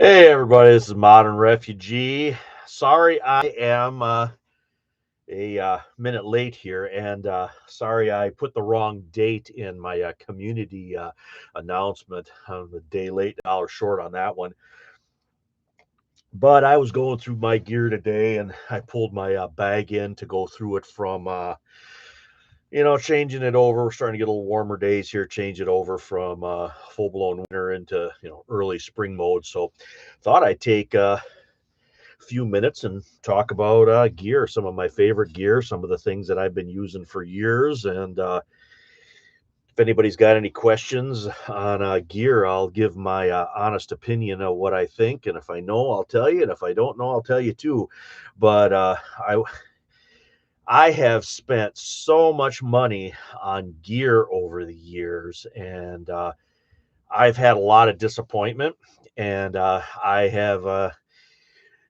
Hey everybody, this is Modern Refugee. Sorry I am a minute late here, and sorry I put the wrong date in my community announcement. I'm a day late, dollar short on that one. But I was going through my gear today, and I pulled my bag in to go through it from changing it over. We're starting to get a little warmer days here, change it over from full blown winter into early spring mode. So thought I'd take few minutes and talk about gear, some of my favorite gear, some of the things that I've been using for years. And if anybody's got any questions on gear, I'll give my honest opinion of what I think. And if I know, I'll tell you. And if I don't know, I'll tell you too. But I have spent so much money on gear over the years, and I've had a lot of disappointment. And I have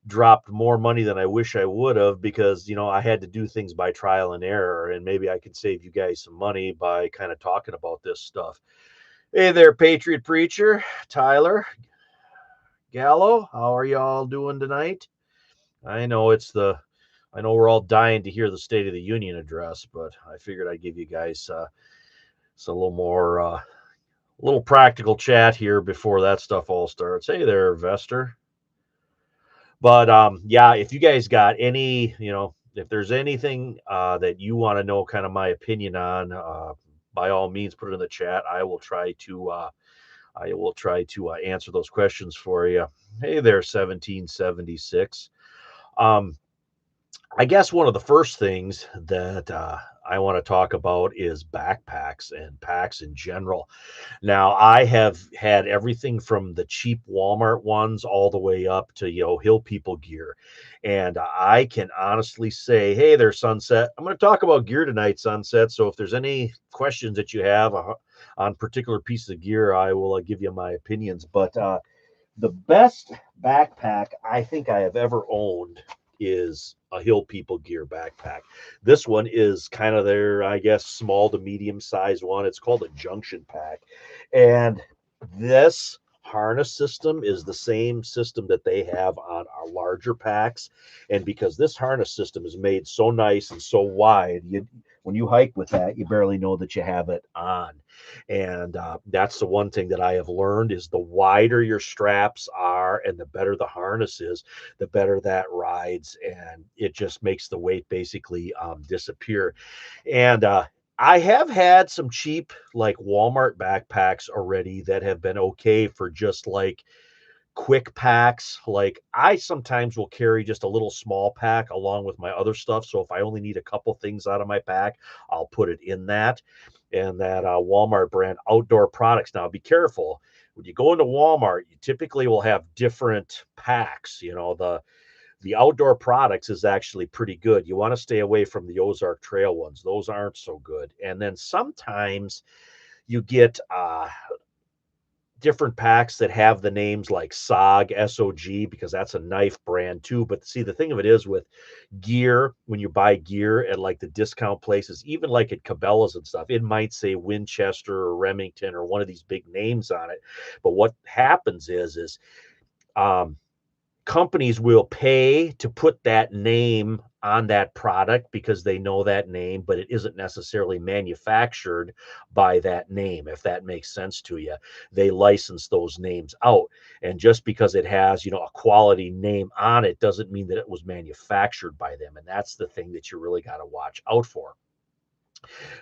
dropped more money than I wish I would have because I had to do things by trial and error, and maybe I could save you guys some money by kind of talking about this stuff. Hey there, Patriot Preacher, Tyler, Gallo, how are y'all doing tonight? I know I know we're all dying to hear the State of the Union address, but I figured I'd give you guys a little more little practical chat here before that stuff all starts. Hey there, Vester. But yeah, if you guys got any, if there's anything that you want to know, kind of my opinion on, by all means, put it in the chat. I will try to answer those questions for you. Hey there, 1776. Um, I guess one of the first things that I want to talk about is backpacks and packs in general. Now, I have had everything from the cheap Walmart ones all the way up to, Hill People gear. And I can honestly say, hey there, Sunset. I'm going to talk about gear tonight, Sunset. So if there's any questions that you have on particular pieces of gear, I will give you my opinions. But the best backpack I think I have ever owned is a Hill People Gear backpack. This one is kind of their, I guess, small to medium sized one. It's called a Junction Pack. And this harness system is the same system that they have on our larger packs. And because this harness system is made so nice and so wide, when you hike with that, you barely know that you have it on. And that's the one thing that I have learned is the wider your straps are and the better the harness is, the better that rides. And it just makes the weight basically disappear. And I have had some cheap, like Walmart backpacks already that have been okay for just like quick packs. Like I sometimes will carry just a little small pack along with my other stuff. So if I only need a couple things out of my pack, I'll put it in that. And that Walmart brand outdoor products. Now be careful when you go into Walmart. You typically will have different packs. The outdoor products is actually pretty good. You want to stay away from the Ozark Trail ones; those aren't so good. And then sometimes you get different packs that have the names like SOG, SOG, because that's a knife brand too. But see, the thing of it is with gear, when you buy gear at like the discount places, even like at Cabela's and stuff, it might say Winchester or Remington or one of these big names on it. But what happens is um, companies will pay to put that name on that product because they know that name, but it isn't necessarily manufactured by that name, if that makes sense to you. They license those names out. And just because it has, a quality name on it doesn't mean that it was manufactured by them. And that's the thing that you really got to watch out for.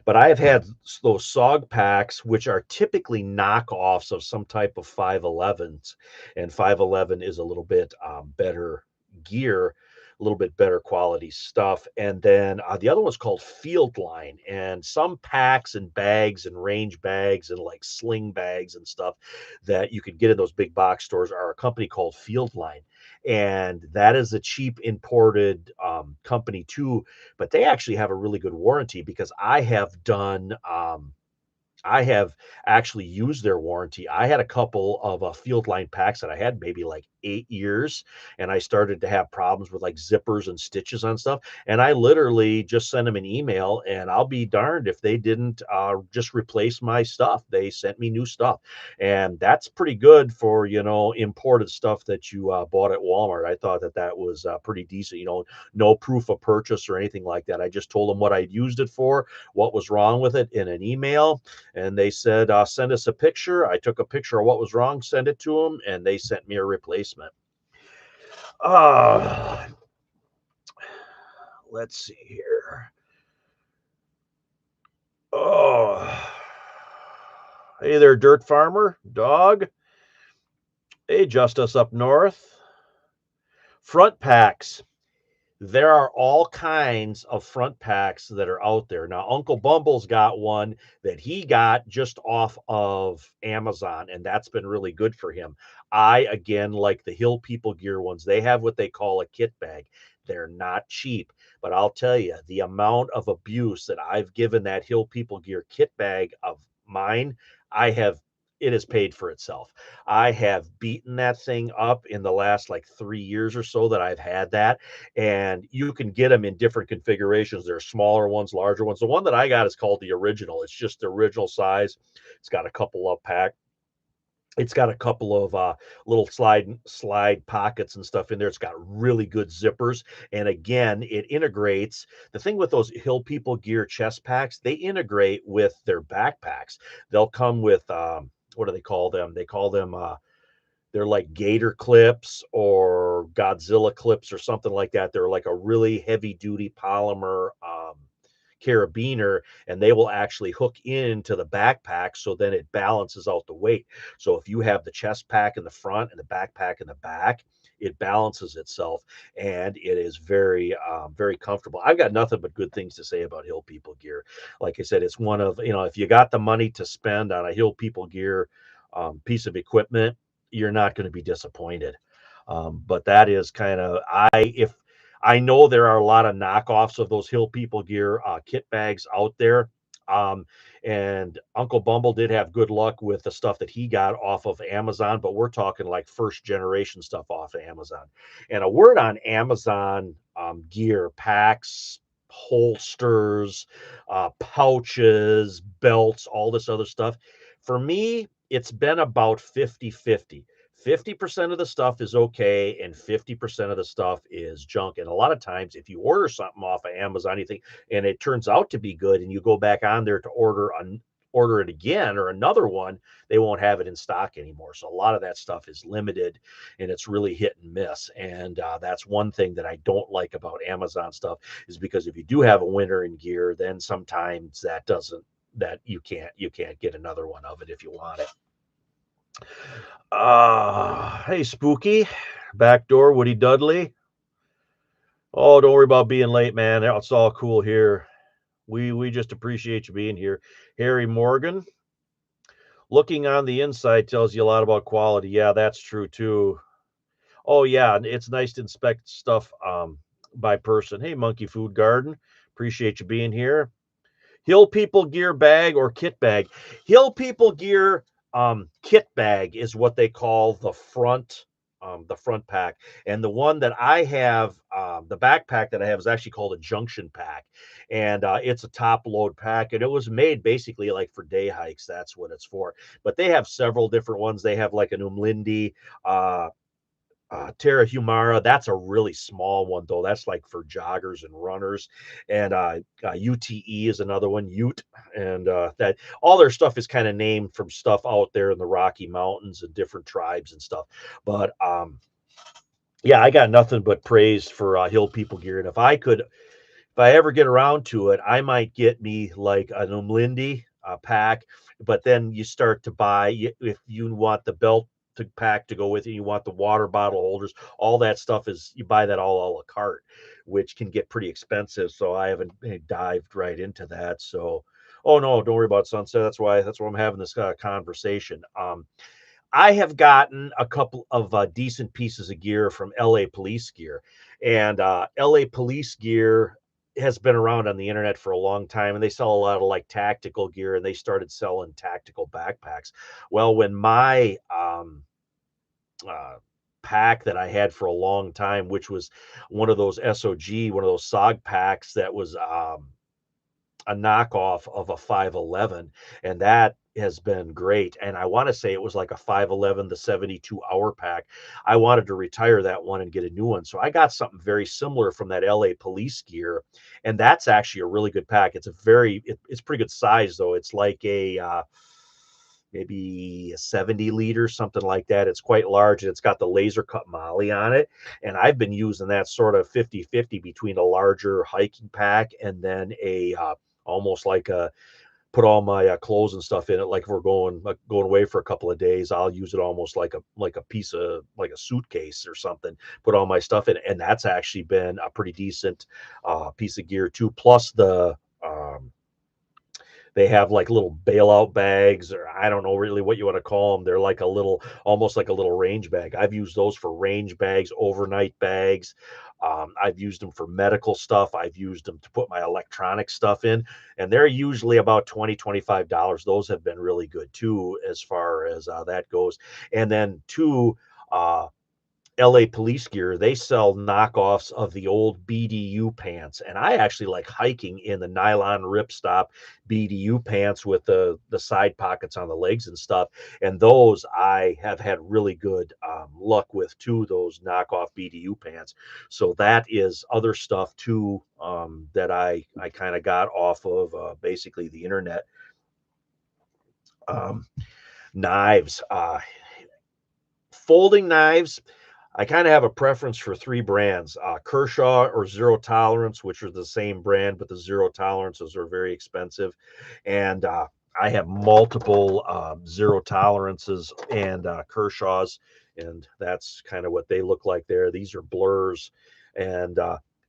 But I have had those SOG packs, which are typically knockoffs of some type of 511s, and 511 is a little bit better gear, a little bit better quality stuff. And then the other one's called Field Line, and some packs and bags and range bags and like sling bags and stuff that you can get in those big box stores are a company called Field Line. And that is a cheap imported company too, but they actually have a really good warranty because I have actually used their warranty. I had a couple of field line packs that I had maybe like 8 years, and I started to have problems with like zippers and stitches on stuff. And I literally just sent them an email, and I'll be darned if they didn't just replace my stuff. They sent me new stuff, and that's pretty good for imported stuff that you bought at Walmart. I thought that that was pretty decent. No proof of purchase or anything like that. I just told them what I'd used it for, what was wrong with it in an email, and they said, send us a picture. I took a picture of what was wrong, sent it to them, and they sent me a replacement. Uh, let's see here. Oh, hey there, Dirt Farmer, dog. Hey, Justice up north. Front packs. There are all kinds of front packs that are out there. Now, Uncle Bumble's got one that he got just off of Amazon, and that's been really good for him. I, again, like the Hill People Gear ones. They have what they call a kit bag. They're not cheap, but I'll tell you, the amount of abuse that I've given that Hill People Gear kit bag of mine, I have. It has paid for itself. I have beaten that thing up in the last like 3 years or so that I've had that, and you can get them in different configurations. There are smaller ones, larger ones. The one that I got is called the original. It's just the original size. It's got a couple of pack. It's got a couple of little slide pockets and stuff in there. It's got really good zippers, and again, it integrates. The thing with those Hill People Gear chest packs, they integrate with their backpacks. They'll come with what do they call them? They call them they're like gator clips or Godzilla clips or something like that. They're like a really heavy duty polymer carabiner, and they will actually hook into the backpack, so then it balances out the weight. So if you have the chest pack in the front and the backpack in the back, it balances itself, and it is very very comfortable. I've got nothing but good things to say about Hill People Gear. Like I said, it's one of, if you got the money to spend on a Hill People Gear piece of equipment, you're not going to be disappointed. But that is kind of, if I know there are a lot of knockoffs of those Hill People Gear kit bags out there. Um, and Uncle Bumble did have good luck with the stuff that he got off of Amazon, but we're talking like first generation stuff off of Amazon. And a word on Amazon gear, packs, holsters, pouches, belts, all this other stuff. For me, it's been about 50-50. 50% of the stuff is okay, and 50% of the stuff is junk. And a lot of times, if you order something off of Amazon, you think, and it turns out to be good, and you go back on there to order it again or another one, they won't have it in stock anymore. So a lot of that stuff is limited, and it's really hit and miss. And that's one thing that I don't like about Amazon stuff, is because if you do have a winter in gear, then sometimes that you can't get another one of it if you want it. Hey, Spooky, Backdoor, Woody Dudley. Oh, don't worry about being late, man. It's all cool here. We just appreciate you being here. Harry Morgan, looking on the inside tells you a lot about quality. Yeah, that's true too. Oh yeah, it's nice to inspect stuff by person. Hey, Monkey Food Garden, appreciate you being here. Hill People Gear bag or kit bag. Hill People Gear kit bag is what they call the front pack. And the one that I have, the backpack that I have, is actually called a junction pack, and it's a top load pack, and it was made basically like for day hikes. That's what it's for. But they have several different ones. They have like an Umlindi, uh, Terra Humara. That's a really small one though. That's like for joggers and runners. And UTE is another one, Ute. And that all their stuff is kind of named from stuff out there in the Rocky Mountains and different tribes and stuff. But yeah, I got nothing but praise for Hill People Gear. And if I ever get around to it, I might get me like an Umlindi pack. But then you start to buy, if you want the belt to pack to go with it, you want the water bottle holders, all that stuff is, you buy that all a la carte, which can get pretty expensive. So I haven't dived right into that. So, oh no, don't worry about Sunset. That's why I'm having this conversation. I have gotten a couple of decent pieces of gear from LA Police Gear, and LA Police Gear has been around on the internet for a long time, and they sell a lot of like tactical gear, and they started selling tactical backpacks. Well, when my uh, pack that I had for a long time, which was one of those SOG, one of those SOG packs that was a knockoff of a 511, and that has been great. And I want to say it was like a 511, the 72-hour pack. I wanted to retire that one and get a new one. So I got something very similar from that LA police gear. And that's actually a really good pack. It's pretty good size though. It's like a, maybe a 70 liter, something like that. It's quite large and it's got the laser cut molly on it. And I've been using that sort of 50-50 between a larger hiking pack and then almost like a put all my clothes and stuff in it. Like if we're going away for a couple of days, I'll use it almost like a piece of like a suitcase or something. Put all my stuff in it, and that's actually been a pretty decent piece of gear too. Plus they have like little bailout bags, or I don't know really what you want to call them. They're like almost like a little range bag. I've used those for range bags, overnight bags. I've used them for medical stuff. I've used them to put my electronic stuff in, and they're usually about $20-$25. Those have been really good too, as far as that goes. And then two, uh, LA police gear, they sell knockoffs of the old BDU pants. And I actually like hiking in the nylon ripstop BDU pants with the side pockets on the legs and stuff. And those I have had really good luck with too, those knockoff BDU pants. So that is other stuff too, that I kind of got off of basically the internet. Um, Knives, folding knives. I kind of have a preference for three brands, Kershaw or Zero Tolerance, which are the same brand, but the Zero Tolerances are very expensive. And I have multiple Zero Tolerances and Kershaws, and that's kind of what they look like there. These are blurs, and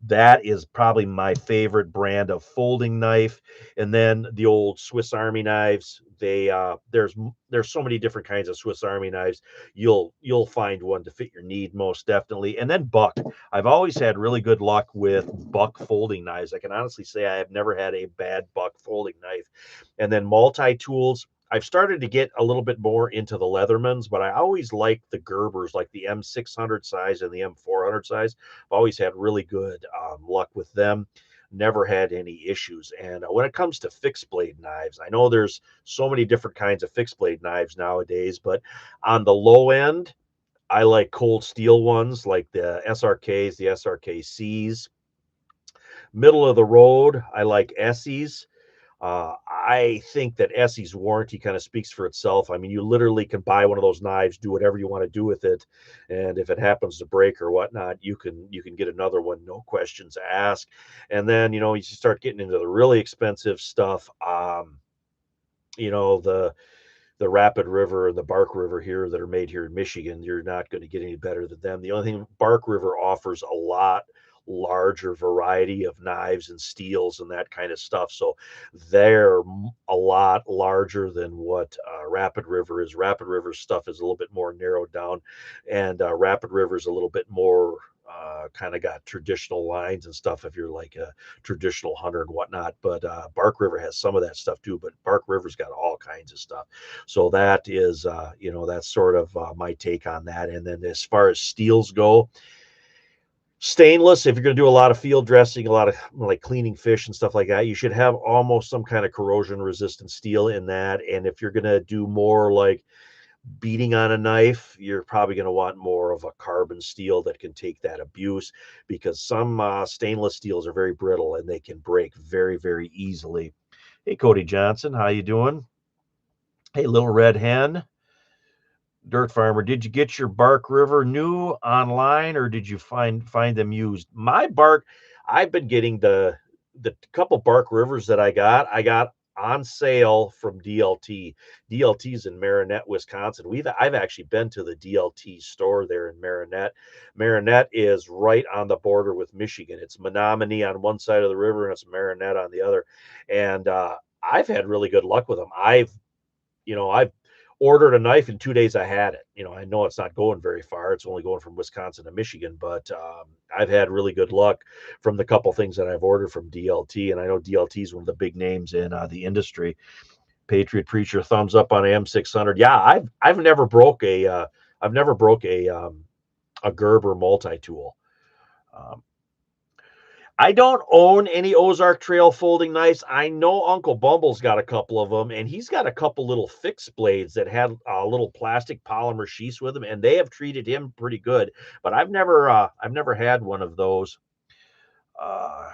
that is probably my favorite brand of folding knife. And then the old Swiss Army knives. There's so many different kinds of Swiss Army knives. You'll find one to fit your need most definitely. And then Buck. I've always had really good luck with Buck folding knives. I can honestly say I have never had a bad Buck folding knife. And then multi-tools. I've started to get a little bit more into the Leathermans, but I always like the Gerbers, like the M600 size and the M400 size. I've always had really good luck with them. Never had any issues. And when it comes to fixed blade knives, I know there's so many different kinds of fixed blade knives nowadays, but on the low end, I like cold steel ones like the SRKs, the SRKCs. Middle of the road, I like Essies. I think that Essie's warranty kind of speaks for itself. I mean, you literally can buy one of those knives, do whatever you want to do with it, and if it happens to break or whatnot, you can get another one, no questions asked. And then you start getting into the really expensive stuff. You know the Rapid River and the Bark River here that are made here in Michigan, you're not going to get any better than them. The only thing Bark River offers a lot larger variety of knives and steels and that kind of stuff. So they're a lot larger than what Rapid River is. Rapid River stuff is a little bit more narrowed down, and Rapid River is a little bit more kind of got traditional lines and stuff if you're like a traditional hunter and whatnot. But Bark River has some of that stuff too, but Bark River's got all kinds of stuff. So that is, that's sort of my take on that. And then as far as steels go, stainless, if you're going to do a lot of field dressing, a lot of like cleaning fish and stuff like that, you should have almost some kind of corrosion resistant steel in that. And if you're going to do more like beating on a knife, you're probably going to want more of a carbon steel that can take that abuse, because some stainless steels are very brittle and they can break very, very easily. Hey, Cody Johnson, how you doing? Hey, Little Red Hen. Dirt Farmer, did you get your Bark River new online, or did you find them used? My Bark, I've been getting the couple Bark Rivers that I got on sale from DLT. DLT's in Marinette, Wisconsin. I've actually been to the DLT store there in Marinette. Marinette is right on the border with Michigan. It's Menominee on one side of the river and it's Marinette on the other. And I've had really good luck with them. I've Ordered a knife, in 2 days I had it. I know it's not going very far. It's only going from Wisconsin to Michigan, but I've had really good luck from the couple things that I've ordered from DLT, and I know DLT is one of the big names in the industry. Patriot Preacher, thumbs up on M600. Yeah, I've never broke a Gerber multi-tool. Um, I don't own any Ozark Trail folding knives. I know Uncle Bumble's got a couple of them, and he's got a couple little fixed blades that had little plastic polymer sheaths with them, and they have treated him pretty good. But I've never had one of those. Uh,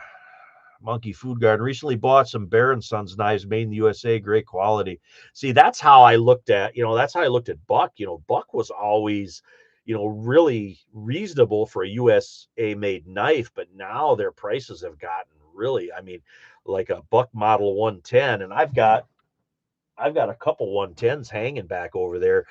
Monkey Food Garden recently bought some Bear and Sons knives made in the USA, great quality. See, that's how I looked at Buck. Buck was always, really reasonable for a USA made knife, but now their prices have gotten really, I mean, like a Buck Model 110, and I've got a couple 110s hanging back over there.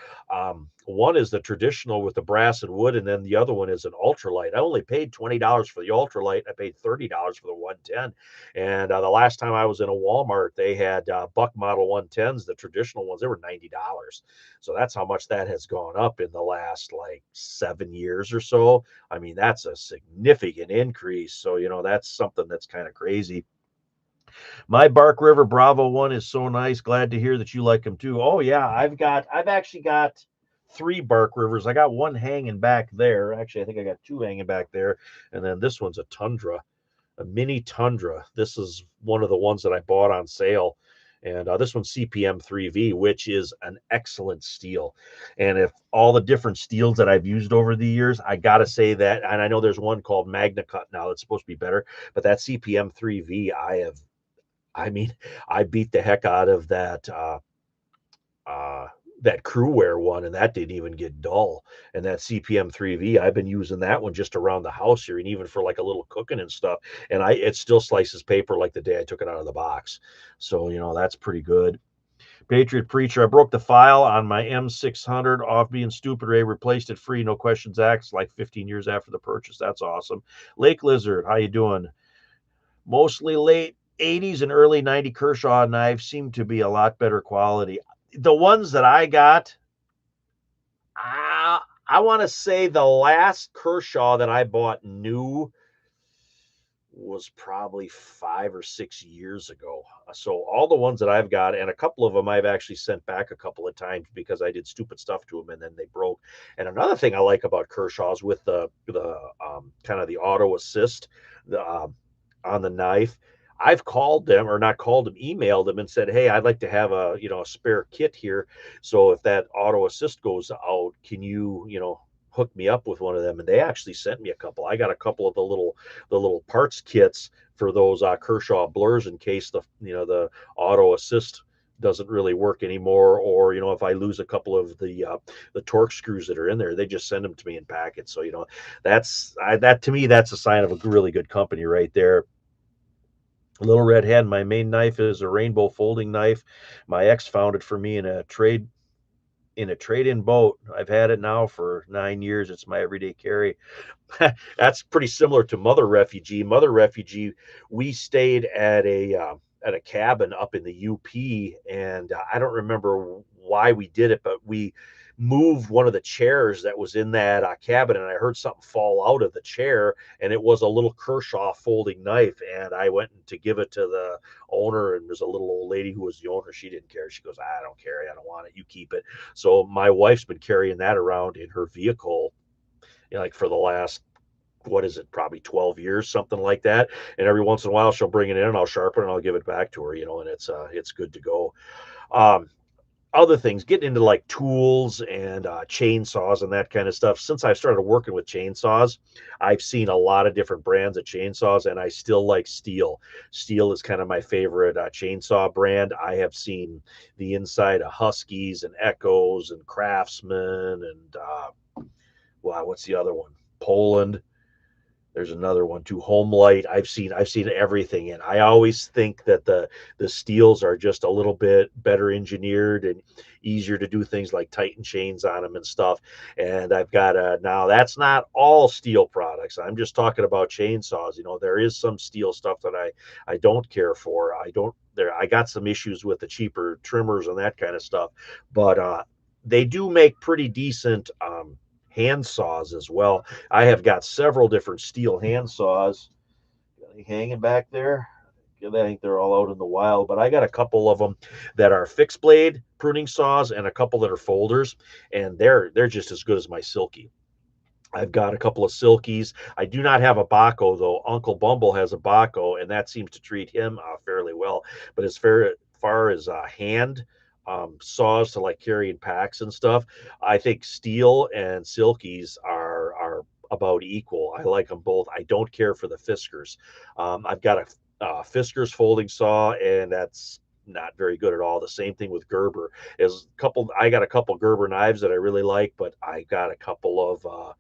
One is the traditional with the brass and wood, and then the other one is an ultralight. I only paid $20 for the ultralight. I paid $30 for the 110. And the last time I was in a Walmart, they had Buck Model 110s, the traditional ones. They were $90. So that's how much that has gone up in the last like 7 years or so. I mean, that's a significant increase. So, that's something that's kind of crazy. My Bark River Bravo one is so nice. Glad to hear that you like them too. Oh yeah, I've actually got 3 Bark Rivers. I got one hanging back there. Actually, I think I got 2 hanging back there, and then this one's a Tundra, a mini Tundra. This is one of the ones that I bought on sale, and this one's CPM 3V, which is an excellent steel. And if all the different steels that I've used over the years, I gotta say that, and I know there's one called Magna Cut now that's supposed to be better, but that CPM 3V, I mean, I beat the heck out of uh, that Crewwear one, and that didn't even get dull. And that CPM 3V, I've been using that one just around the house here, and even for like a little cooking and stuff. And it still slices paper like the day I took it out of the box. So that's pretty good. Patriot Preacher, I broke the file on my M600 off being stupid. Ray replaced it free, no questions asked, like 15 years after the purchase. That's awesome. Lake Lizard, how you doing? Mostly late 80s and early 90 Kershaw knives seem to be a lot better quality. The ones that I got, I want to say the last Kershaw that I bought new was probably 5 or 6 years ago. So all the ones that I've got, and a couple of them I've actually sent back a couple of times because I did stupid stuff to them and then they broke. And another thing I like about Kershaws with the kind of the auto assist, the on the knife. I've called them, or not called them, emailed them and said, "Hey, I'd like to have a spare kit here. So if that auto assist goes out, can you hook me up with one of them?" And they actually sent me a couple. I got a couple of the little parts kits for those Kershaw blurs in case the auto assist doesn't really work anymore, or if I lose a couple of the torque screws that are in there, they just send them to me in packets. So that to me, that's a sign of a really good company right there. Little Red Hen, my main knife is a rainbow folding knife. My ex found it for me in a trade-in boat. I've had it now for 9 years. It's my everyday carry. That's pretty similar to Mother Refugee. Mother Refugee, we stayed at a cabin up in the UP, and I don't remember why we did it, but we moved one of the chairs that was in that cabin, and I heard something fall out of the chair, and it was a little Kershaw folding knife, and I went to give it to the owner, and there's a little old lady who was the owner. She didn't care. She goes, "I don't care. I don't want it. You keep it." So my wife's been carrying that around in her vehicle, like for the last, what is it, probably 12 years, something like that. And every once in a while she'll bring it in and I'll sharpen it and I'll give it back to her, and it's good to go. Um, Other things, getting into like tools and chainsaws and that kind of stuff. Since I started working with chainsaws, I've seen a lot of different brands of chainsaws, and I still like Steel. Steel is kind of my favorite chainsaw brand. I have seen the inside of Huskies and Echoes and Craftsman and wow, what's the other one? Poland. There's another one too, Homelight. I've seen everything, and I always think that the steels are just a little bit better engineered and easier to do things like tighten chains on them and stuff. And I've got now that's not all steel products. I'm just talking about chainsaws. There is some steel stuff that I don't care for. I got some issues with the cheaper trimmers and that kind of stuff, but they do make pretty decent hand saws as well. I have got several different steel hand saws. Got any hanging back there? I think they're all out in the wild, but I got a couple of them that are fixed blade pruning saws and a couple that are folders, and they're just as good as my Silky. I've got a couple of Silkies. I do not have a Baco though. Uncle Bumble has a Baco, and that seems to treat him fairly well. But as far as hand saws to like carrying packs and stuff, I think steel and Silkies are about equal. I like them both. I don't care for the Fiskars. I've got a Fiskars folding saw, and that's not very good at all. The same thing with Gerber. I got a couple Gerber knives that I really like, but I got a couple of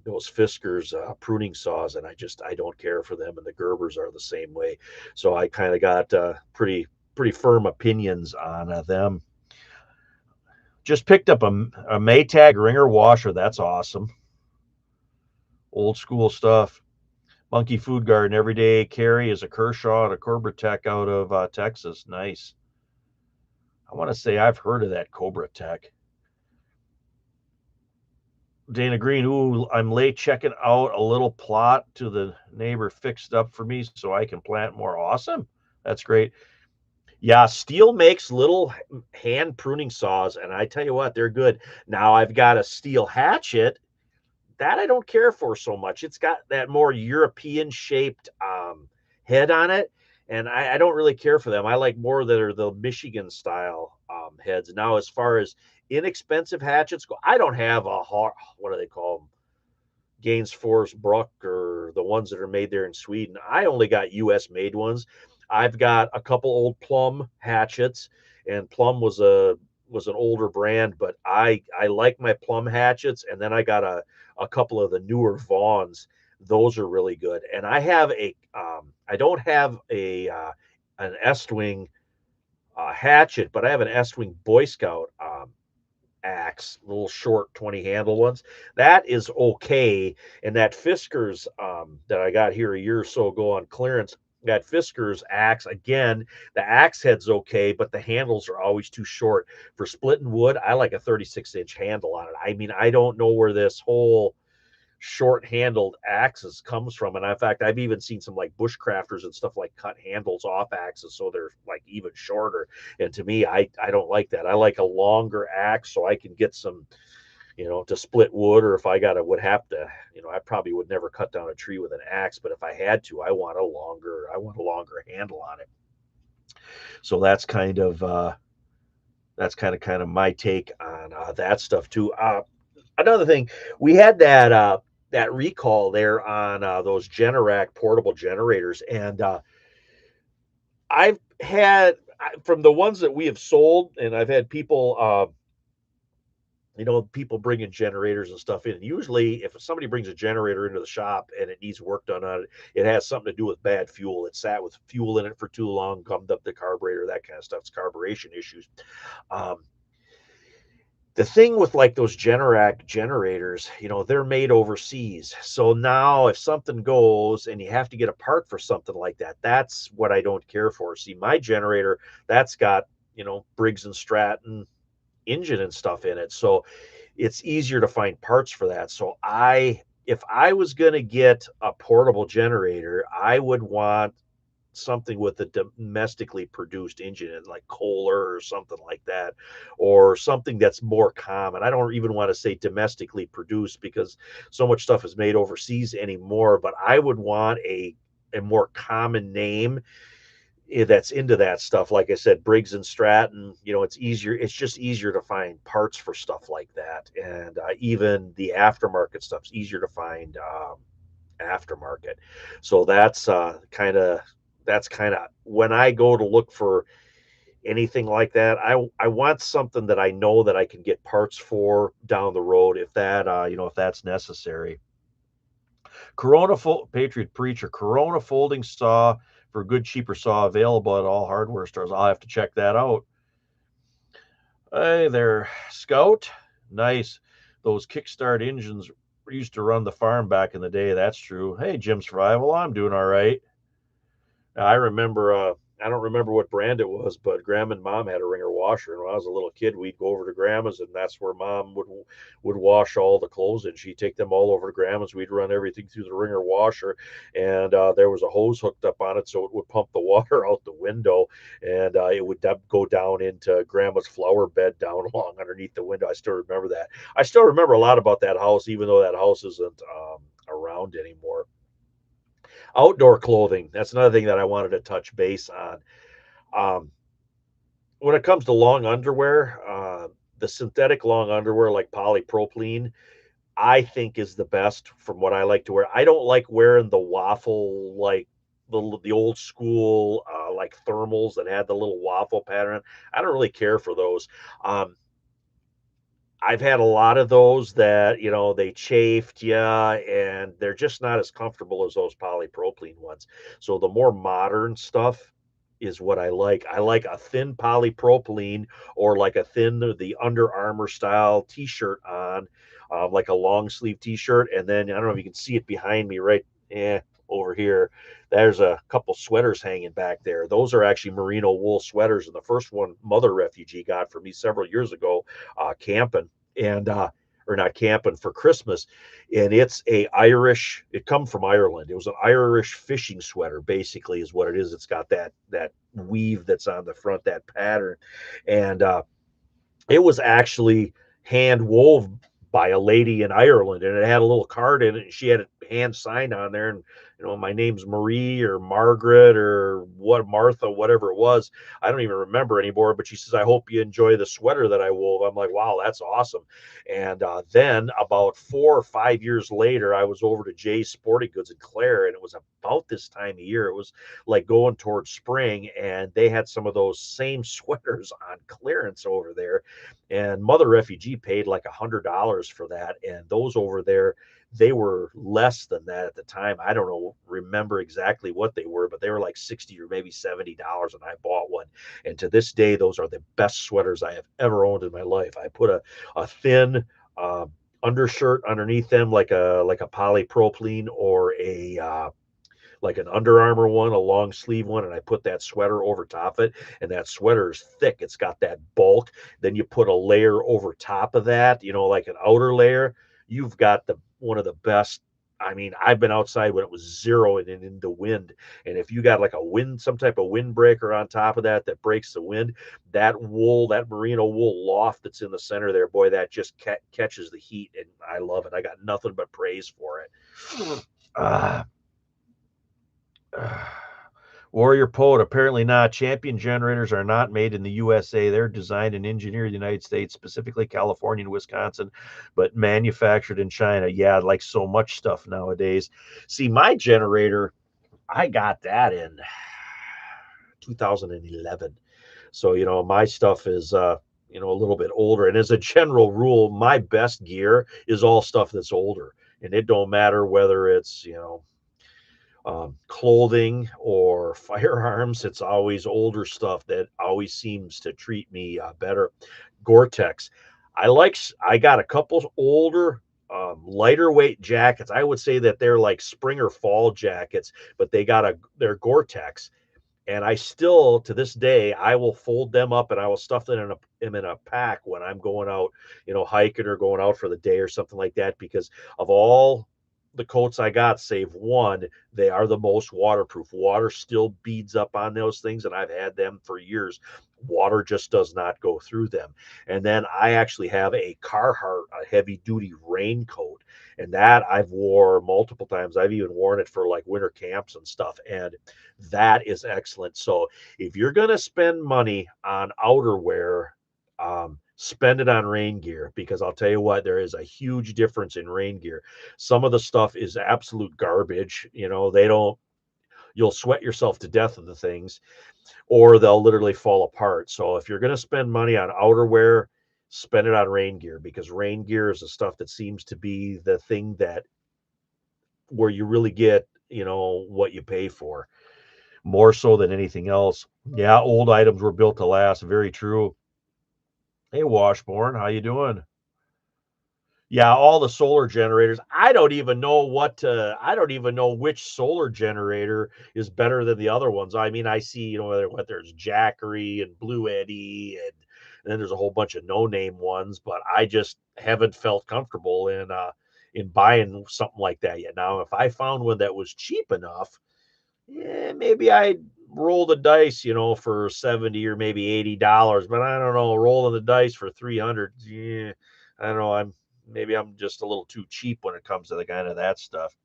those Fiskars pruning saws, and I don't care for them, and the Gerbers are the same way. So I kind of got pretty firm opinions on them. Just picked up a Maytag ringer washer. That's awesome. Old school stuff. Monkey Food Garden everyday carry is a Kershaw and a Cobra Tech out of Texas. Nice. I want to say I've heard of that Cobra Tech. Dana Green, ooh, I'm late checking out a little plot to the neighbor fixed up for me so I can plant more. Awesome. That's great. Yeah, Steel makes little hand pruning saws, and I tell you what, they're good. Now I've got a Steel hatchet that I don't care for so much. It's got that more European shaped head on it, and I don't really care for them. I like more that are the Michigan style heads. Now, as far as inexpensive hatchets go, I don't have what do they call them? Gaines Force Bruck or the ones that are made there in Sweden. I only got US made ones. I've got a couple old Plum hatchets, and Plum was an older brand, but I like my Plum hatchets, and then I got a couple of the newer Vaughns. Those are really good. And I don't have an Estwing hatchet, but I have an Estwing Boy Scout axe, little short 20 handle ones. That is okay. And that Fiskars that I got here a year or so ago on clearance, that Fiskars axe, again, the axe head's okay, but the handles are always too short. For splitting wood, I like a 36-inch handle on it. I mean, I don't know where this whole short-handled axes comes from. And in fact, I've even seen some like bushcrafters and stuff like cut handles off axes so they're like even shorter. And to me, I don't like that. I like a longer axe so I can get some, to split wood, or if would have to, I probably would never cut down a tree with an axe, but if I had to, I want a longer handle on it. So that's kind of my take on that stuff too. Another thing, we had that recall there on those Generac portable generators, and I've had from the ones that we have sold, and I've had people, people bringing generators and stuff in. Usually, if somebody brings a generator into the shop and it needs work done on it, it has something to do with bad fuel. It sat with fuel in it for too long, gummed up the carburetor, that kind of stuff. It's carburation issues. Um, the thing with like those Generac generators, they're made overseas. So now if something goes and you have to get a part for something like that, that's what I don't care for. See, my generator, that's got, Briggs and Stratton engine and stuff in it. So it's easier to find parts for that. So if I was going to get a portable generator, I would want something with a domestically produced engine in, like Kohler or something like that, or something that's more common. I don't even want to say domestically produced because so much stuff is made overseas anymore, but I would want a more common name that's into that stuff. Like I said, Briggs and Stratton, it's just easier to find parts for stuff like that. And even the aftermarket stuff's easier to find aftermarket. So that's kind of when I go to look for anything like that. I want something that I know that I can get parts for down the road if if that's necessary. Patriot Preacher Corona folding saw for a good cheaper saw available at all hardware stores. I'll have to check that out. Hey there, Scout. Nice. Those kickstart engines used to run the farm back in the day. That's true. Hey, Jim Survival. I'm doing all right. I remember I don't remember what brand it was, but Grandma and Mom had a wringer washer. And when I was a little kid, we'd go over to Grandma's, and that's where Mom would wash all the clothes. And she'd take them all over to Grandma's. We'd run everything through the wringer washer, and there was a hose hooked up on it, so it would pump the water out the window, and it would go down into Grandma's flower bed down along underneath the window. I still remember that. I still remember a lot about that house, even though that house isn't around anymore. Outdoor clothing. That's another thing that I wanted to touch base on. Um, when it comes to long underwear, the synthetic long underwear like polypropylene, I think is the best from what I like to wear. I don't like wearing the waffle like the old school like thermals that had the little waffle pattern. I don't really care for those. Um, I've had a lot of those that, they chafed, yeah, and they're just not as comfortable as those polypropylene ones. So the more modern stuff is what I like. I like a thin polypropylene or like the Under Armour style t-shirt on, like a long sleeve t-shirt. And then I don't know if you can see it behind me right over here. There's a couple sweaters hanging back there. Those are actually merino wool sweaters. And the first one Mother Refugee got for me several years ago, camping and or not camping for Christmas, and it's a Irish. It come from Ireland. It was an Irish fishing sweater, basically, is what it is. It's got that weave that's on the front, that pattern, and it was actually hand wove by a lady in Ireland, and it had a little card in it. And she had it hand signed on there, and my name's Marie or Margaret or what Martha, whatever it was. I don't even remember anymore. But she says, "I hope you enjoy the sweater that I wove." I'm like, "Wow, that's awesome!" And then about 4 or 5 years later, I was over to Jay's Sporting Goods in Clare, and it was about this time of year. It was like going towards spring, and they had some of those same sweaters on clearance over there, and Mother Refugee paid like $100 for that, and those over there, they were less than that at the time. I don't know, remember exactly what they were, but they were like 60 or maybe $70, and I bought one. And to this day, those are the best sweaters I have ever owned in my life. I put a thin undershirt underneath them, like a polypropylene or a like an Under Armour one, a long sleeve one, and I put that sweater over top of it. And that sweater is thick. It's got that bulk. Then you put a layer over top of that, like an outer layer. You've got the one of the best. I mean, I've been outside when it was zero and in the wind. And if you got like some type of windbreaker on top of that breaks the wind, that wool, that merino wool loft that's in the center there, boy, that just catches the heat. And I love it. I got nothing but praise for it. Ah, Warrior Poet, apparently not. Champion generators are not made in the USA. They're designed and engineered in the United States, specifically California and Wisconsin, but manufactured in China. Yeah, like so much stuff nowadays. See, my generator, I got that in 2011. So, my stuff is a little bit older. And as a general rule, my best gear is all stuff that's older. And it don't matter whether it's, clothing or firearms. It's always older stuff that always seems to treat me better. Gore-Tex. I got a couple older, lighter weight jackets. I would say that they're like spring or fall jackets, but they're Gore-Tex. And I still, to this day, I will fold them up and I will stuff them in a pack when I'm going out, hiking or going out for the day or something like that. Because of all the coats I got, save one, they are the most waterproof. Water still beads up on those things, and I've had them for years. Water just does not go through them. And then I actually have a Carhartt, a heavy duty raincoat, and that I've wore multiple times. I've even worn it for like winter camps and stuff, and that is excellent. So if you're going to spend money on outerwear, spend it on rain gear, because I'll tell you what, there is a huge difference in rain gear. Some of the stuff is absolute garbage. They don't, you'll sweat yourself to death of the things, or they'll literally fall apart. So if you're going to spend money on outerwear, spend it on rain gear, because rain gear is the stuff that seems to be the thing that where you really get, what you pay for, more so than anything else. Yeah, old items were built to last. Very true. Hey, Washburn, how you doing? Yeah, all the solar generators. I don't even know which solar generator is better than the other ones. I mean, I see, what there's Jackery and Blue Eddy, and then there's a whole bunch of no-name ones, but I just haven't felt comfortable in buying something like that yet. Now, if I found one that was cheap enough, yeah, maybe I'd roll the dice, for 70 or maybe $80, but I don't know, rolling the dice for 300, yeah, I don't know, maybe I'm just a little too cheap when it comes to the kind of that stuff.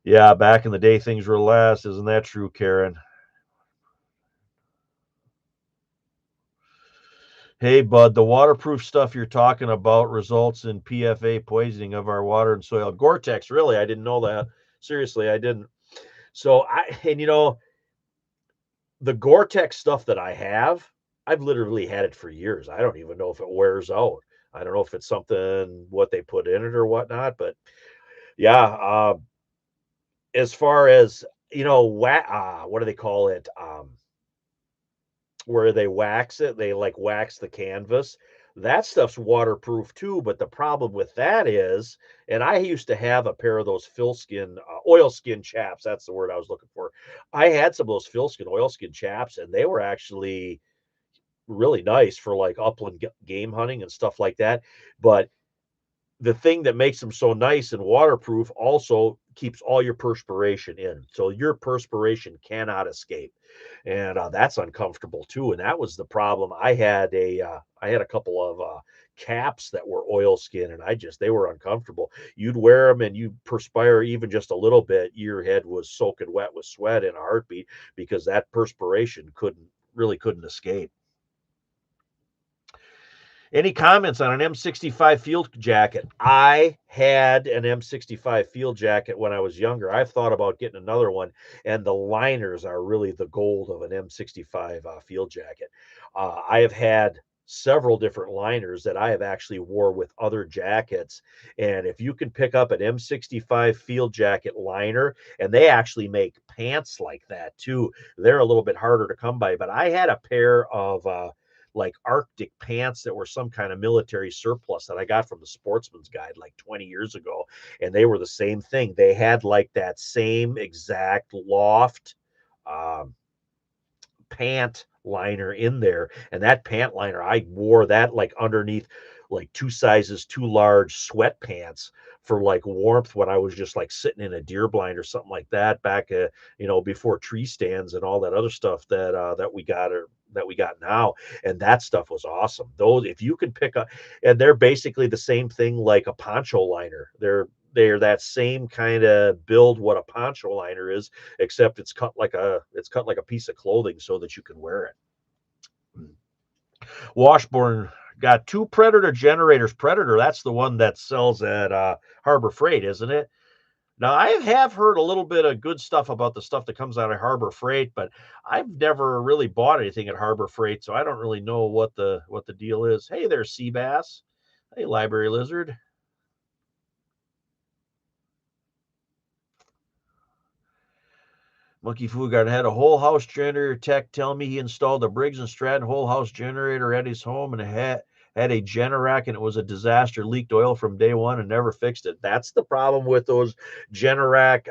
Yeah, back in the day things were less, isn't that true, Karen? Hey, bud, the waterproof stuff you're talking about results in PFA poisoning of our water and soil. Gore-Tex, really? I didn't know that. Seriously, I didn't. So the Gore-Tex stuff that I have, I've literally had it for years. I don't even know if it wears out. I don't know if it's something what they put in it or whatnot, but yeah, as far as what do they call it? Where they wax it, they like wax the canvas. That stuff's waterproof too, but the problem with that is, and I used to have a pair of those oilskin chaps. That's the word I was looking for. I had some of those oilskin chaps, and they were actually really nice for like upland game hunting and stuff like that. But the thing that makes them so nice and waterproof also keeps all your perspiration in. So your perspiration cannot escape. And that's uncomfortable too. And that was the problem. I had a couple of caps that were oilskin, and they were uncomfortable. You'd wear them and you perspire even just a little bit. Your head was soaking wet with sweat in a heartbeat because that perspiration couldn't escape. Any comments on an M65 field jacket? I had an M65 field jacket when I was younger. I've thought about getting another one, and the liners are really the gold of an M65 field jacket. I have had several different liners that I have actually wore with other jackets. And if you can pick up an M65 field jacket liner, and they actually make pants like that too, they're a little bit harder to come by. But I had a pair of like Arctic pants that were some kind of military surplus that I got from the Sportsman's Guide like 20 years ago. And they were the same thing. They had like that same exact loft um, pant liner in there. And that pant liner, I wore that like underneath like two sizes too large sweatpants for like warmth when I was just like sitting in a deer blind or something like that back, before tree stands and all that other stuff that we got now. And that stuff was awesome. Those, if you can pick up, and they're basically the same thing like a poncho liner. They're that same kind of build what a poncho liner is, except it's cut like a piece of clothing so that you can wear it. Washburn got two Predator generators. Predator, that's the one that sells at Harbor Freight, isn't it? Now, I have heard a little bit of good stuff about the stuff that comes out of Harbor Freight, but I've never really bought anything at Harbor Freight, so I don't really know what the deal is. Hey there, Seabass. Hey, Library Lizard. Monkey Food Garden had a whole house generator tech tell me he installed a Briggs and Stratton whole house generator at his home and had a Generac, and it was a disaster. Leaked oil from day one and never fixed it. That's the problem with Generac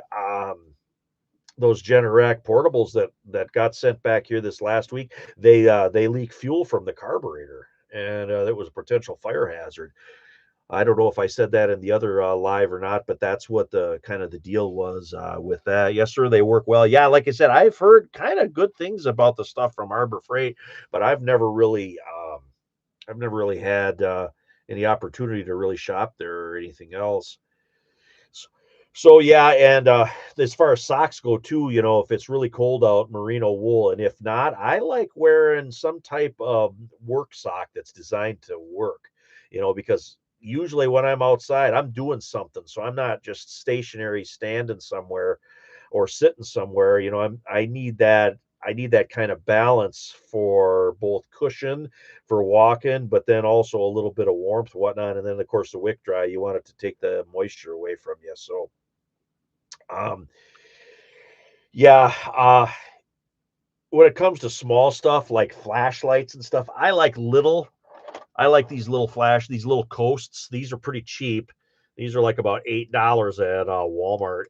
those Generac portables that got sent back here this last week. They leak fuel from the carburetor, and that was a potential fire hazard. I don't know if I said that in the other live or not, but that's what the kind of the deal was with that. Yes, sir, they work well. Yeah, like I said, I've heard kind of good things about the stuff from Harbor Freight, but I've never really had any opportunity to really shop there or anything else. S- So yeah, and as far as socks go too, if it's really cold out, merino wool, and if not, I like wearing some type of work sock that's designed to work, because usually when I'm outside, I'm doing something, so I'm not just stationary standing somewhere or sitting somewhere. I need that kind of balance for both cushion for walking, but then also a little bit of warmth, whatnot, and then of course the wick dry. You want it to take the moisture away from you. So, um, yeah, when it comes to small stuff like flashlights and stuff, I like little. I like these little coasts. These are pretty cheap. These are like about $8 at Walmart,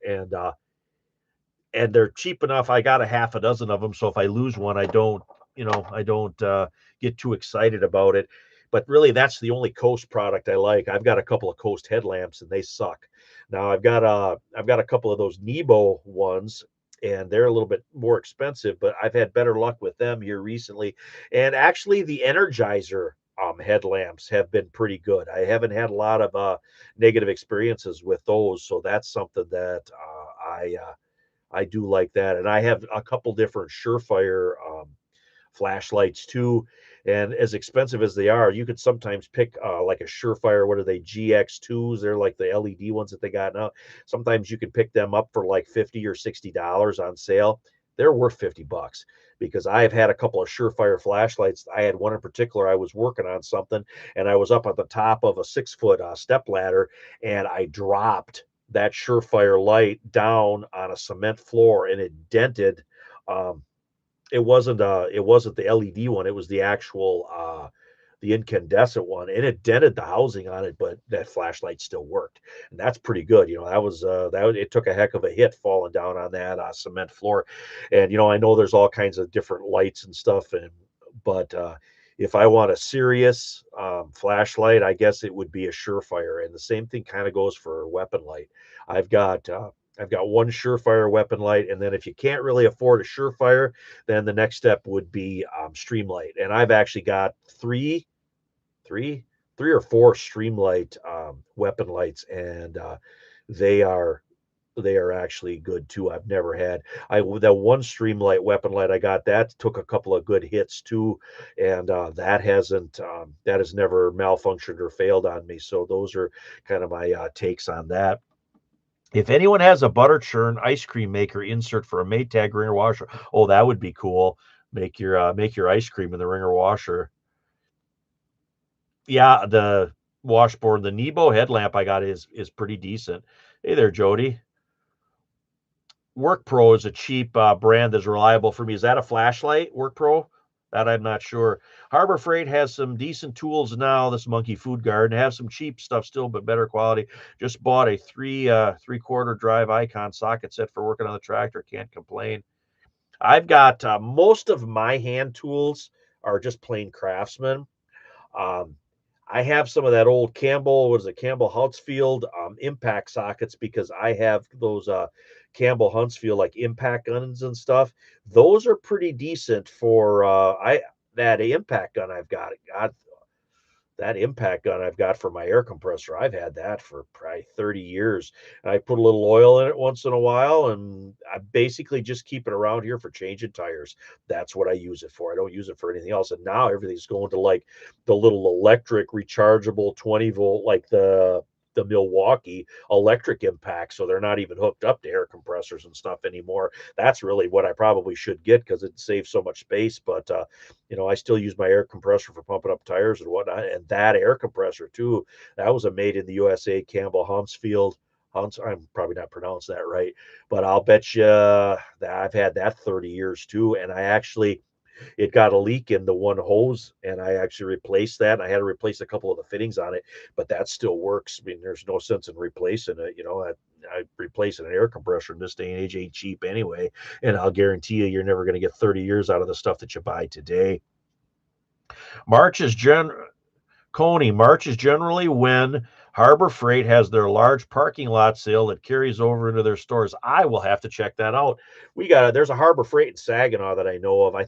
and they're cheap enough. I got a half a dozen of them, so if I lose one, I don't get too excited about it. But really, that's the only Coast product I like. I've got a couple of Coast headlamps, and they suck. Now I've got a couple of those Nebo ones, and they're a little bit more expensive, but I've had better luck with them here recently. And actually, the Energizer headlamps have been pretty good. I haven't had a lot of negative experiences with those, so that's something that I do like that, and I have a couple different Surefire flashlights too. And as expensive as they are, you could sometimes pick like a Surefire. What are they? GX2s? They're like the LED ones that they got now. Sometimes you can pick them up for like $50 or $60 on sale. They're worth $50 because I have had a couple of Surefire flashlights. I had one in particular. I was working on something, and I was up at the top of a 6-foot step ladder, and I dropped that Surefire light down on a cement floor, and it dented. Um, it wasn't the LED one. It was the actual the incandescent one, and it dented the housing on it, but that flashlight still worked, and that's pretty good. It took a heck of a hit falling down on that cement floor, and I know there's all kinds of different lights and stuff, but if I want a serious flashlight, I guess it would be a Surefire, and the same thing kind of goes for weapon light. I've got uh, I've got one Surefire weapon light, and then if you can't really afford a Surefire, then the next step would be Streamlight. And I've actually got three, three or four Streamlight weapon lights, and they are they are actually good too. I've never had I that one Streamlight weapon light I got that took a couple of good hits too, and that has never malfunctioned or failed on me. So those are kind of my takes on that. If anyone has a butter churn ice cream maker insert for a Maytag wringer washer, oh, that would be cool. Make your ice cream in the wringer washer. Yeah, the washboard, the Nebo headlamp I got is pretty decent. Hey there, Jody. Work Pro is a cheap brand that's reliable for me. Is that a flashlight, Work Pro? That I'm not sure. Harbor Freight has some decent tools now. This Monkey Food Garden have some cheap stuff still, but better quality. Just bought a 3/4 drive icon socket set for working on the tractor. Can't complain. I've got most of my hand tools are just plain Craftsman. Um, I have some of that old Campbell, what is it, Campbell Huntsfield impact sockets because I have those Campbell Huntsfield like impact guns and stuff. Those are pretty decent for I that impact gun I've got. God, that impact gun I've got for my air compressor, I've had that for probably 30 years. I put a little oil in it once in a while, and I basically just keep it around here for changing tires. That's what I use it for. I don't use it for anything else. And now everything's going to like the little electric rechargeable 20 volt, like the Milwaukee electric impact. So they're not even hooked up to air compressors and stuff anymore. That's really what I probably should get because it saves so much space. But I still use my air compressor for pumping up tires and whatnot. And that air compressor too, that was a made in the USA Campbell Huntsfield. I'm probably not pronouncing that right, but I'll bet you that I've had that 30 years too. And it got a leak in the one hose, and I actually replaced that. And I had to replace a couple of the fittings on it, but that still works. I mean, there's no sense in replacing it. I replacing an air compressor in this day and age ain't cheap anyway. And I'll guarantee you're never going to get 30 years out of the stuff that you buy today. March is gen Coney. March is generally when Harbor Freight has their large parking lot sale that carries over into their stores. I will have to check that out. There's a Harbor Freight in Saginaw that I know of. I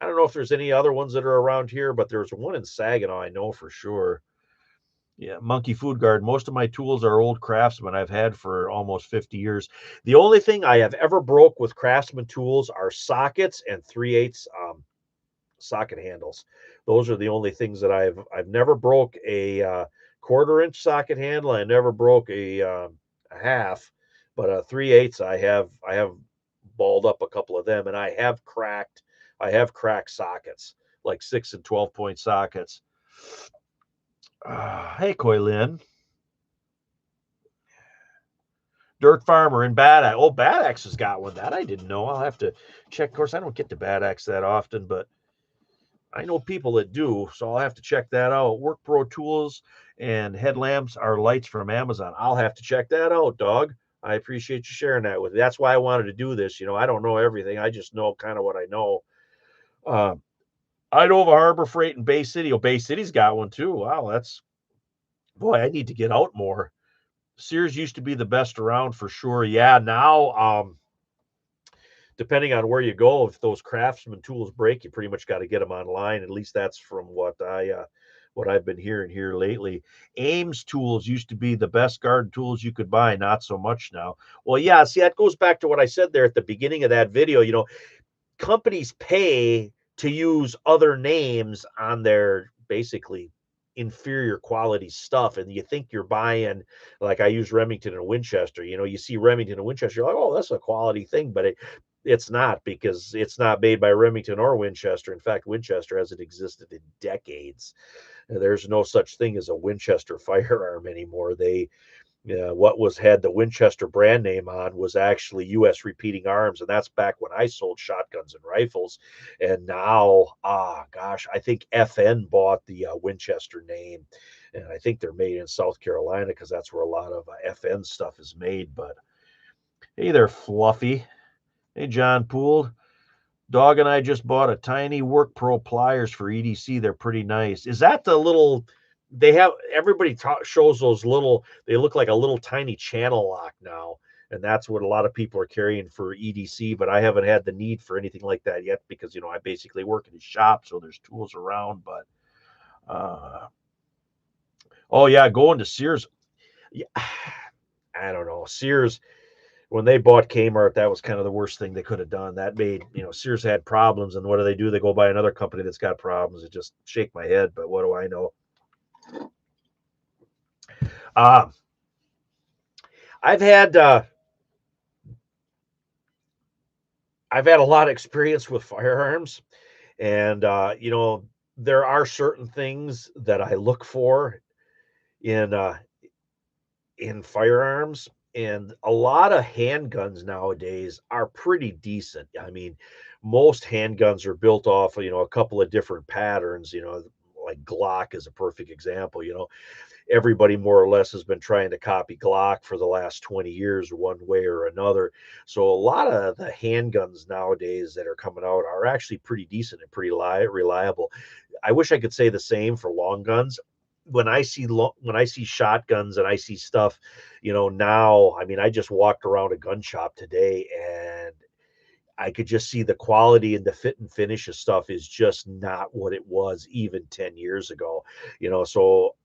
don't know if there's any other ones that are around here, but there's one in Saginaw I know for sure. Yeah, Monkey Food Garden. Most of my tools are old Craftsman I've had for almost 50 years. The only thing I have ever broke with Craftsman tools are sockets and 3/8 socket handles. Those are the only things that I've never broke a 1/4 inch socket handle. I never broke a half, but a 3/8 I have balled up a couple of them, and I have cracked sockets like 6 and 12 point sockets. Hey, Koylin. Dirt Farmer in Bad Axe. Oh, Bad Axe has got one. That I didn't know. I'll have to check. Of course, I don't get to Bad Axe that often, but I know people that do, so I'll have to check that out. Work Pro tools and headlamps are lights from Amazon. I'll have to check that out, dog. I appreciate you sharing that with me. That's why I wanted to do this. I don't know everything. I just know kind of what I know. Uh, I know of a Harbor Freight in Bay City. Oh, Bay City's got one too. Wow, that's boy. I need to get out more. Sears used to be the best around for sure. Yeah, now depending on where you go, if those Craftsman tools break, you pretty much got to get them online. At least that's from what I've been hearing here lately. Ames tools used to be the best garden tools you could buy, not so much now. Well, yeah, see, that goes back to what I said there at the beginning of that video. Companies pay to use other names on their basically inferior quality stuff, and you think you're buying, like I use Remington and Winchester. You see Remington and Winchester, you're like, oh, that's a quality thing, but it's not, because it's not made by Remington or Winchester. In fact, Winchester hasn't existed in decades. There's no such thing as a Winchester firearm anymore. What was had the Winchester brand name on was actually U.S. Repeating Arms, and that's back when I sold shotguns and rifles. And now, gosh, I think FN bought the Winchester name, and I think they're made in South Carolina because that's where a lot of FN stuff is made. But hey there, Fluffy. Hey, John Poole. Dog and I just bought a tiny Work Pro pliers for EDC. They're pretty nice. Is that the little? They have everybody shows those little. They look like a little tiny channel lock now, and that's what a lot of people are carrying for EDC. But I haven't had the need for anything like that yet because I basically work in a shop, so there's tools around. But oh yeah, going to Sears. Yeah, I don't know. Sears, when they bought Kmart, that was kind of the worst thing they could have done. That made, Sears had problems, and what do? They go buy another company that's got problems. It just shake my head, but what do I know? Uh, I've had a lot of experience with firearms, and there are certain things that I look for in firearms, and a lot of handguns nowadays are pretty decent. I mean, most handguns are built off of, a couple of different patterns, like Glock is a perfect example. Everybody more or less has been trying to copy Glock for the last 20 years one way or another. So a lot of the handguns nowadays that are coming out are actually pretty decent and pretty reliable. I wish I could say the same for long guns. When I see shotguns and I see stuff, now, I mean, I just walked around a gun shop today, and I could just see the quality and the fit and finish of stuff is just not what it was even 10 years ago. So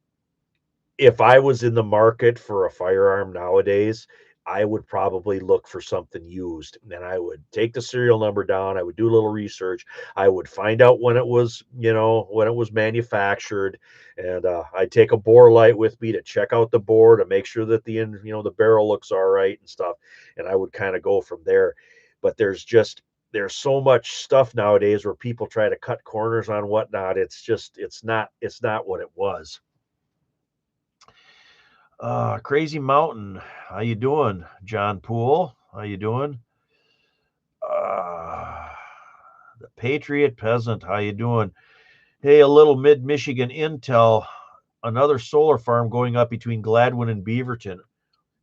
if I was in the market for a firearm nowadays, I would probably look for something used. And I would take the serial number down. I would do a little research. I would find out when it was manufactured, and I'd take a bore light with me to check out the bore to make sure that the barrel looks all right and stuff. And I would kind of go from there. But there's so much stuff nowadays where people try to cut corners on whatnot. It's not what it was. Crazy Mountain, how you doing? John Poole, how you doing? Uh, the Patriot Peasant, how you doing? Hey, a little mid-Michigan intel, another solar farm going up between Gladwin and Beaverton.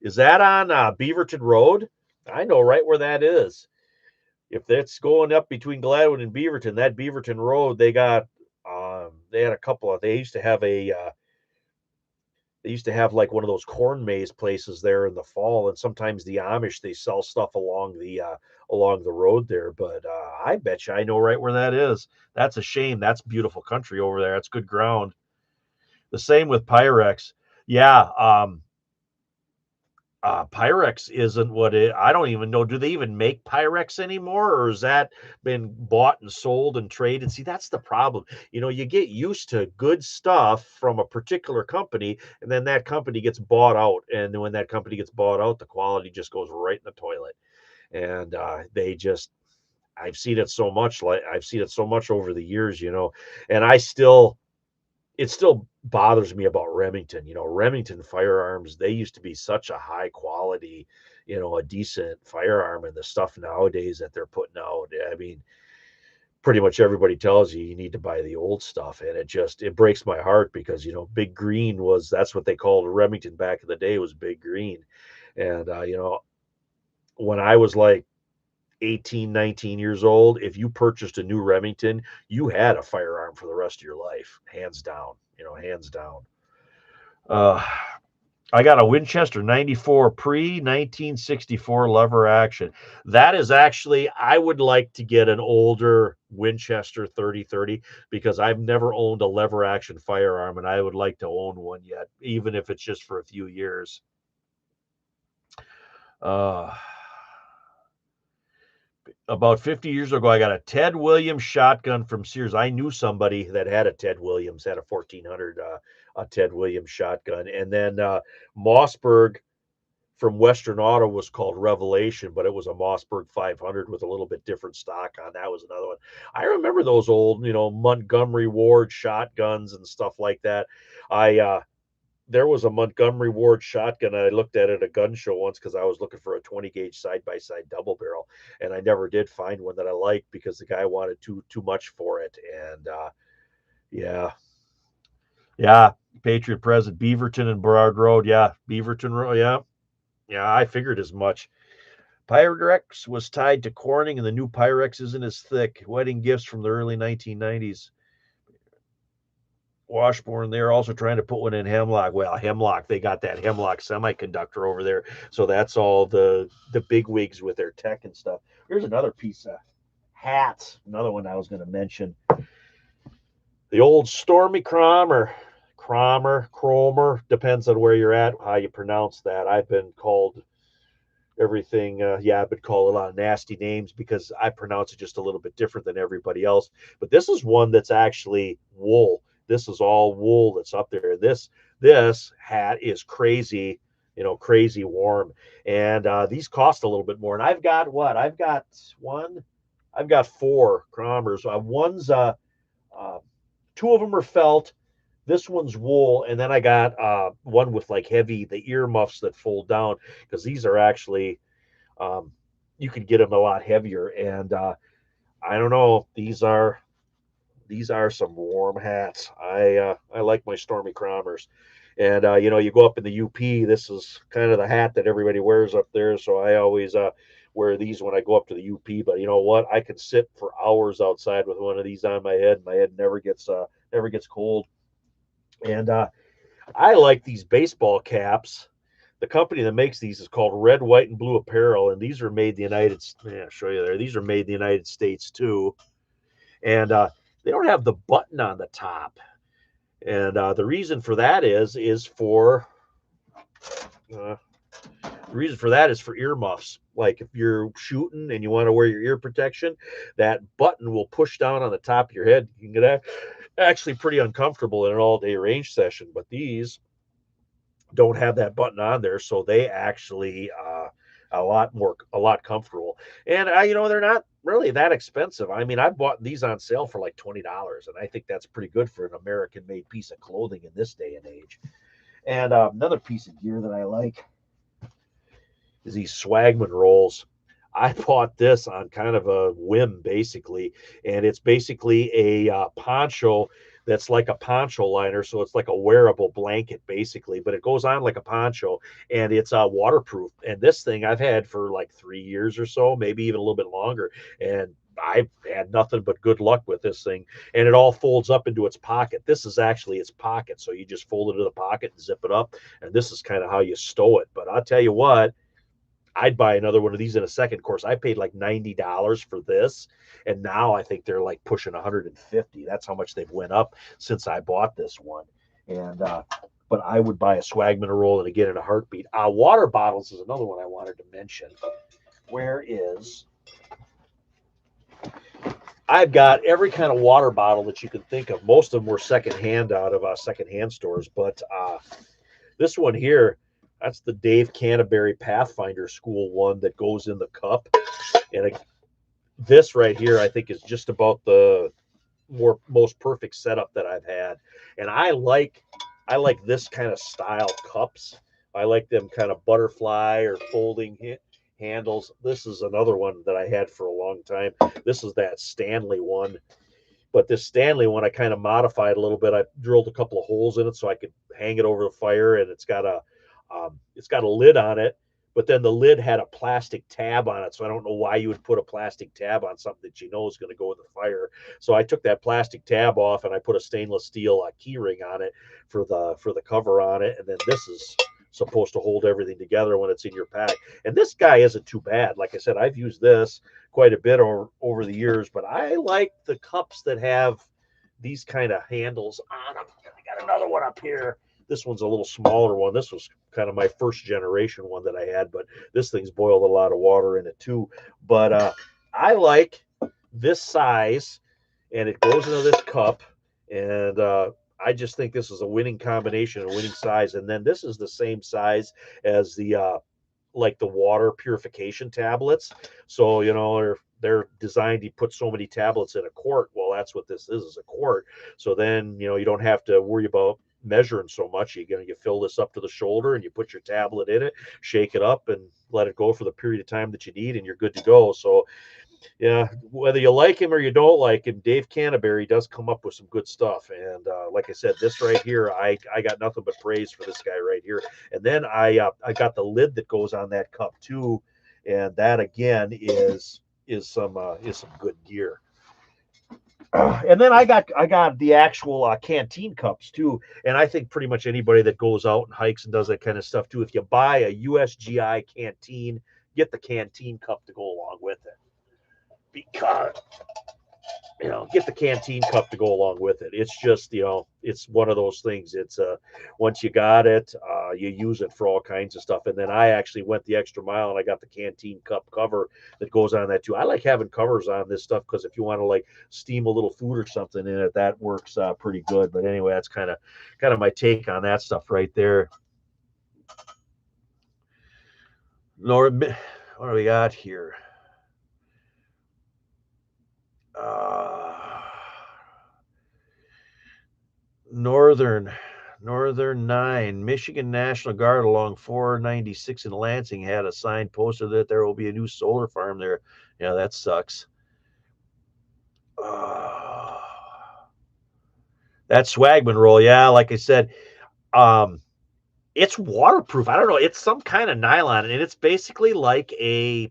Is that on Beaverton Road? I know right where that is. If that's going up between Gladwin and Beaverton, that Beaverton Road, they had a couple of, they used to have like one of those corn maze places there in the fall, and sometimes the Amish, they sell stuff along the road there. But I bet you I know right where that is. That's a shame. That's beautiful country over there. That's good ground. The same with Pyrex. Yeah, Pyrex isn't what it. I don't even know. Do they even make Pyrex anymore, or has that been bought and sold and traded? See, that's the problem. You get used to good stuff from a particular company, and then that company gets bought out, and then when that company gets bought out, the quality just goes right in the toilet. And I've seen it so much over the years, and it still bothers me about Remington. Remington firearms, they used to be such a high quality, a decent firearm, and the stuff nowadays that they're putting out. I mean, pretty much everybody tells you need to buy the old stuff, and it breaks my heart because Big Green that's what they called Remington back in the day, was Big Green. And when I was like 18, 19 years old, if you purchased a new Remington, you had a firearm for the rest of your life, hands down, hands down. I got a Winchester 94 pre-1964 lever action. That is actually, I would like to get an older Winchester 3030 because I've never owned a lever action firearm, and I would like to own one yet, even if it's just for a few years. About 50 years ago, I got a Ted Williams shotgun from Sears. I knew somebody that had a Ted Williams, had a 1400 a Ted Williams shotgun. And then Mossberg from Western Auto was called Revelation, but it was a Mossberg 500 with a little bit different stock on. That was another one. I remember those old, Montgomery Ward shotguns and stuff like that. There was a Montgomery Ward shotgun. I looked at it at a gun show once because I was looking for a 20 gauge side-by-side double barrel, and I never did find one that I liked because the guy wanted too much for it. And yeah, Patriot Present, Beaverton and Burrard Road. Yeah, Beaverton Road. Yeah, I figured as much. Pyrex was tied to Corning, and the new Pyrex isn't as thick. Wedding gifts from the early 1990s. Washburn, they're also trying to put one in Hemlock. Well, Hemlock, they got that Hemlock semiconductor over there. So that's all the big wigs with their tech and stuff. Here's another piece of hats. Another one I was going to mention. The old Stormy Cromer, depends on where you're at, how you pronounce that. I've been called everything. I've been called a lot of nasty names because I pronounce it just a little bit different than everybody else. But this is one that's actually wool. This is all wool that's up there. This hat is crazy, crazy warm. And these cost a little bit more. And I've got what? I've got four Cromers. One's two of them are felt. This one's wool, and then I got one with like the earmuffs that fold down, because these are actually you could get them a lot heavier. And I don't know, these are some warm hats. I like my Stormy Cromers. And you go up in the UP, this is kind of the hat that everybody wears up there, so I always wear these when I go up to the UP. But you know what? I can sit for hours outside with one of these on my head. My head never gets cold. And I like these baseball caps. The company that makes these is called Red, White, and Blue Apparel, and these are made in the United States. I'll show you there. These are made in the United States too. And they don't have the button on the top. And the reason for that is for earmuffs. Like if you're shooting and you want to wear your ear protection, that button will push down on the top of your head. You can get actually pretty uncomfortable in an all-day range session. But these don't have that button on there, so they actually a lot comfortable. And they're not really that expensive. I mean, I bought these on sale for like $20, and I think that's pretty good for an American-made piece of clothing in this day and age. And another piece of gear that I like is these Swagman rolls. I bought this on kind of a whim, basically, and it's basically a poncho that's like a poncho liner, so it's like a wearable blanket, basically, but it goes on like a poncho, and it's waterproof. And this thing I've had for like 3 years or so, maybe even a little bit longer, and I've had nothing but good luck with this thing. And it all folds up into its pocket. This is actually its pocket, so you just fold it into the pocket and zip it up, and this is kind of how you stow it. But I'll tell you what, I'd buy another one of these in a second. Of course, I paid like $90 for this, and now I think they're like pushing 150. That's how much they've went up since I bought this one. And but I would buy a Swagman roll, and again in a heartbeat. Water bottles is another one I wanted to mention. I've got every kind of water bottle that you can think of. Most of them were secondhand out of secondhand stores, but this one here, that's the Dave Canterbury Pathfinder School one that goes in the cup. And this right here, I think, is just about the most perfect setup that I've had. And I like this kind of style cups. I like them kind of butterfly or folding handles. This is another one that I had for a long time. This is that Stanley one. But this Stanley one, I kind of modified a little bit. I drilled a couple of holes in it so I could hang it over the fire, and it's got a lid on it. But then the lid had a plastic tab on it, so I don't know why you would put a plastic tab on something that you know is going to go in the fire. So I took that plastic tab off and I put a stainless steel key ring on it for the cover on it, and then this is supposed to hold everything together when it's in your pack. And this guy isn't too bad. Like I said, I've used this quite a bit over the years, but I like the cups that have these kind of handles on them. I got another one up here. This one's a little smaller one. This was kind of my first generation one that I had, but this thing's boiled a lot of water in it too. But I like this size, and it goes into this cup, and I just think this is a winning combination, a winning size. And then this is the same size as the like the water purification tablets. So they're designed to put so many tablets in a quart. Well, that's what this is a quart. So then you don't have to worry about measuring so much. You fill this up to the shoulder and you put your tablet in it, shake it up, and let it go for the period of time that you need, and you're good to go. So yeah, whether you like him or you don't like him, Dave Canterbury does come up with some good stuff. And like I said, this right here, I got nothing but praise for this guy right here. And then I got the lid that goes on that cup too, and that again is some good gear. And then I got the actual canteen cups too, and I think pretty much anybody that goes out and hikes and does that kind of stuff too, if you buy a USGI canteen, get the canteen cup to go along with it, because get the canteen cup to go along with it. It's just it's one of those things. It's once you got it, you use it for all kinds of stuff. And then I actually went the extra mile and I got the canteen cup cover that goes on that too. I like having covers on this stuff because if you want to like steam a little food or something in it, that works pretty good. But anyway, that's kind of my take on that stuff right there. What do we got here? Northern 9, Michigan National Guard along 496 in Lansing had a sign posted that there will be a new solar farm there. Yeah, that sucks. That Swagman roll, yeah, like I said, it's waterproof. I don't know. It's some kind of nylon, and it's basically like a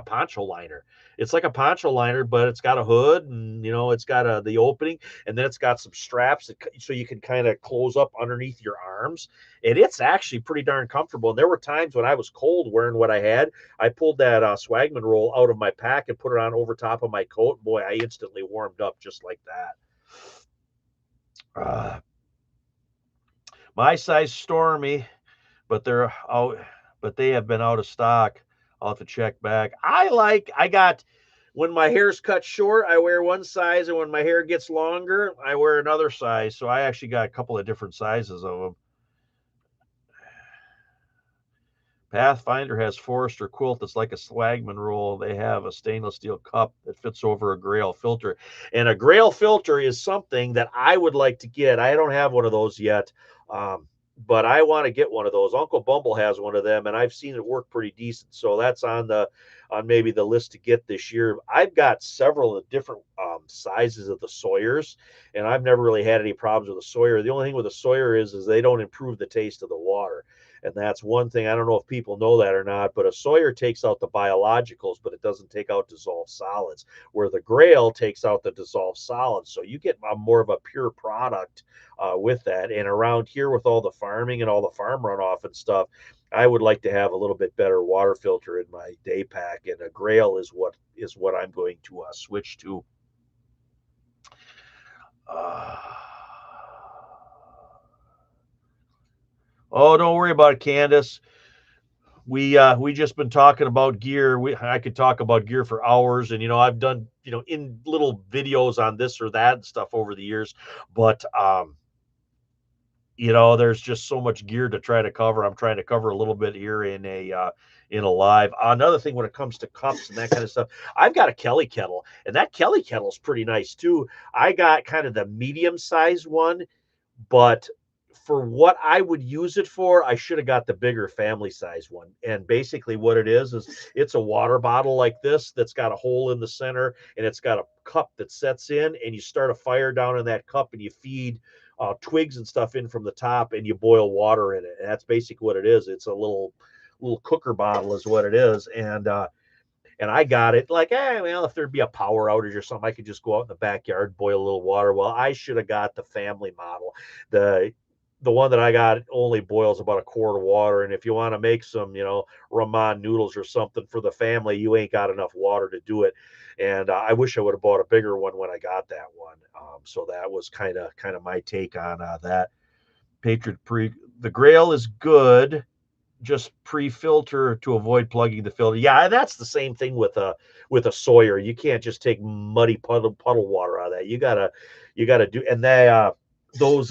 poncho liner. It's like a poncho liner, but it's got a hood, and it's got the opening, and then it's got some straps so you can kind of close up underneath your arms, and it's actually pretty darn comfortable. And there were times when I was cold wearing what I had. I pulled that Swagman roll out of my pack and put it on over top of my coat. Boy, I instantly warmed up just like that. My size Stormy, but they're out. But they have been out of stock. I'll have to check back. When my hair's cut short, I wear one size, and when my hair gets longer, I wear another size. So I actually got a couple of different sizes of them. Pathfinder has Forester quilt that's like a Swagman roll. They have a stainless steel cup that fits over a Grail filter. And a Grail filter is something that I would like to get. I don't have one of those yet, but I want to get one of those. Uncle Bumble has one of them, and I've seen it work pretty decent. So that's on maybe the list to get this year. I've got several of the different sizes of the Sawyers, and I've never really had any problems with the Sawyer. The only thing with the Sawyer is they don't improve the taste of the water. And that's one thing. I don't know if people know that or not, but a Sawyer takes out the biologicals, but it doesn't take out dissolved solids, where the Grail takes out the dissolved solids. So you get more of a pure product with that. And around here with all the farming and all the farm runoff and stuff, I would like to have a little bit better water filter in my day pack. And a Grail is what I'm going to switch to. Oh, don't worry about it, Candace. We just been talking about gear. I could talk about gear for hours, and I've done in little videos on this or that and stuff over the years, but there's just so much gear to try to cover. I'm trying to cover a little bit here in a live. Another thing when it comes to cups and that kind of stuff, I've got a Kelly kettle, and that Kelly kettle is pretty nice too. I got kind of the medium size one, but for what I would use it for, I should have got the bigger family size one. And basically, what it is it's a water bottle like this that's got a hole in the center, and it's got a cup that sets in, and you start a fire down in that cup, and you feed twigs and stuff in from the top, and you boil water in it. And that's basically what it is. It's a little cooker bottle, is what it is. And I got it like, well, if there'd be a power outage or something, I could just go out in the backyard, boil a little water. Well, I should have got the family model. The one that I got only boils about a quart of water. And if you want to make some, ramen noodles or something for the family, you ain't got enough water to do it. And I wish I would have bought a bigger one when I got that one. So that was kind of my take on that. Patriot the Grail is good, just pre-filter to avoid plugging the filter. Yeah, that's the same thing with a Sawyer. You can't just take muddy puddle water out of that. You gotta do. And those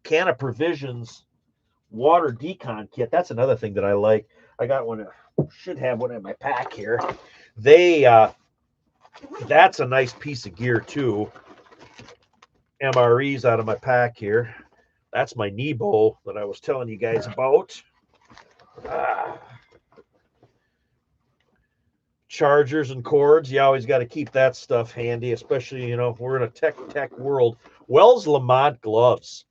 Can of Provisions water decon kit. That's another thing that I like. I got one. Should have one in my pack here. That's a nice piece of gear too. MREs out of my pack here. That's my Nebo that I was telling you guys about. Chargers and cords. You always got to keep that stuff handy, especially, we're in a tech world. Wells Lamont gloves.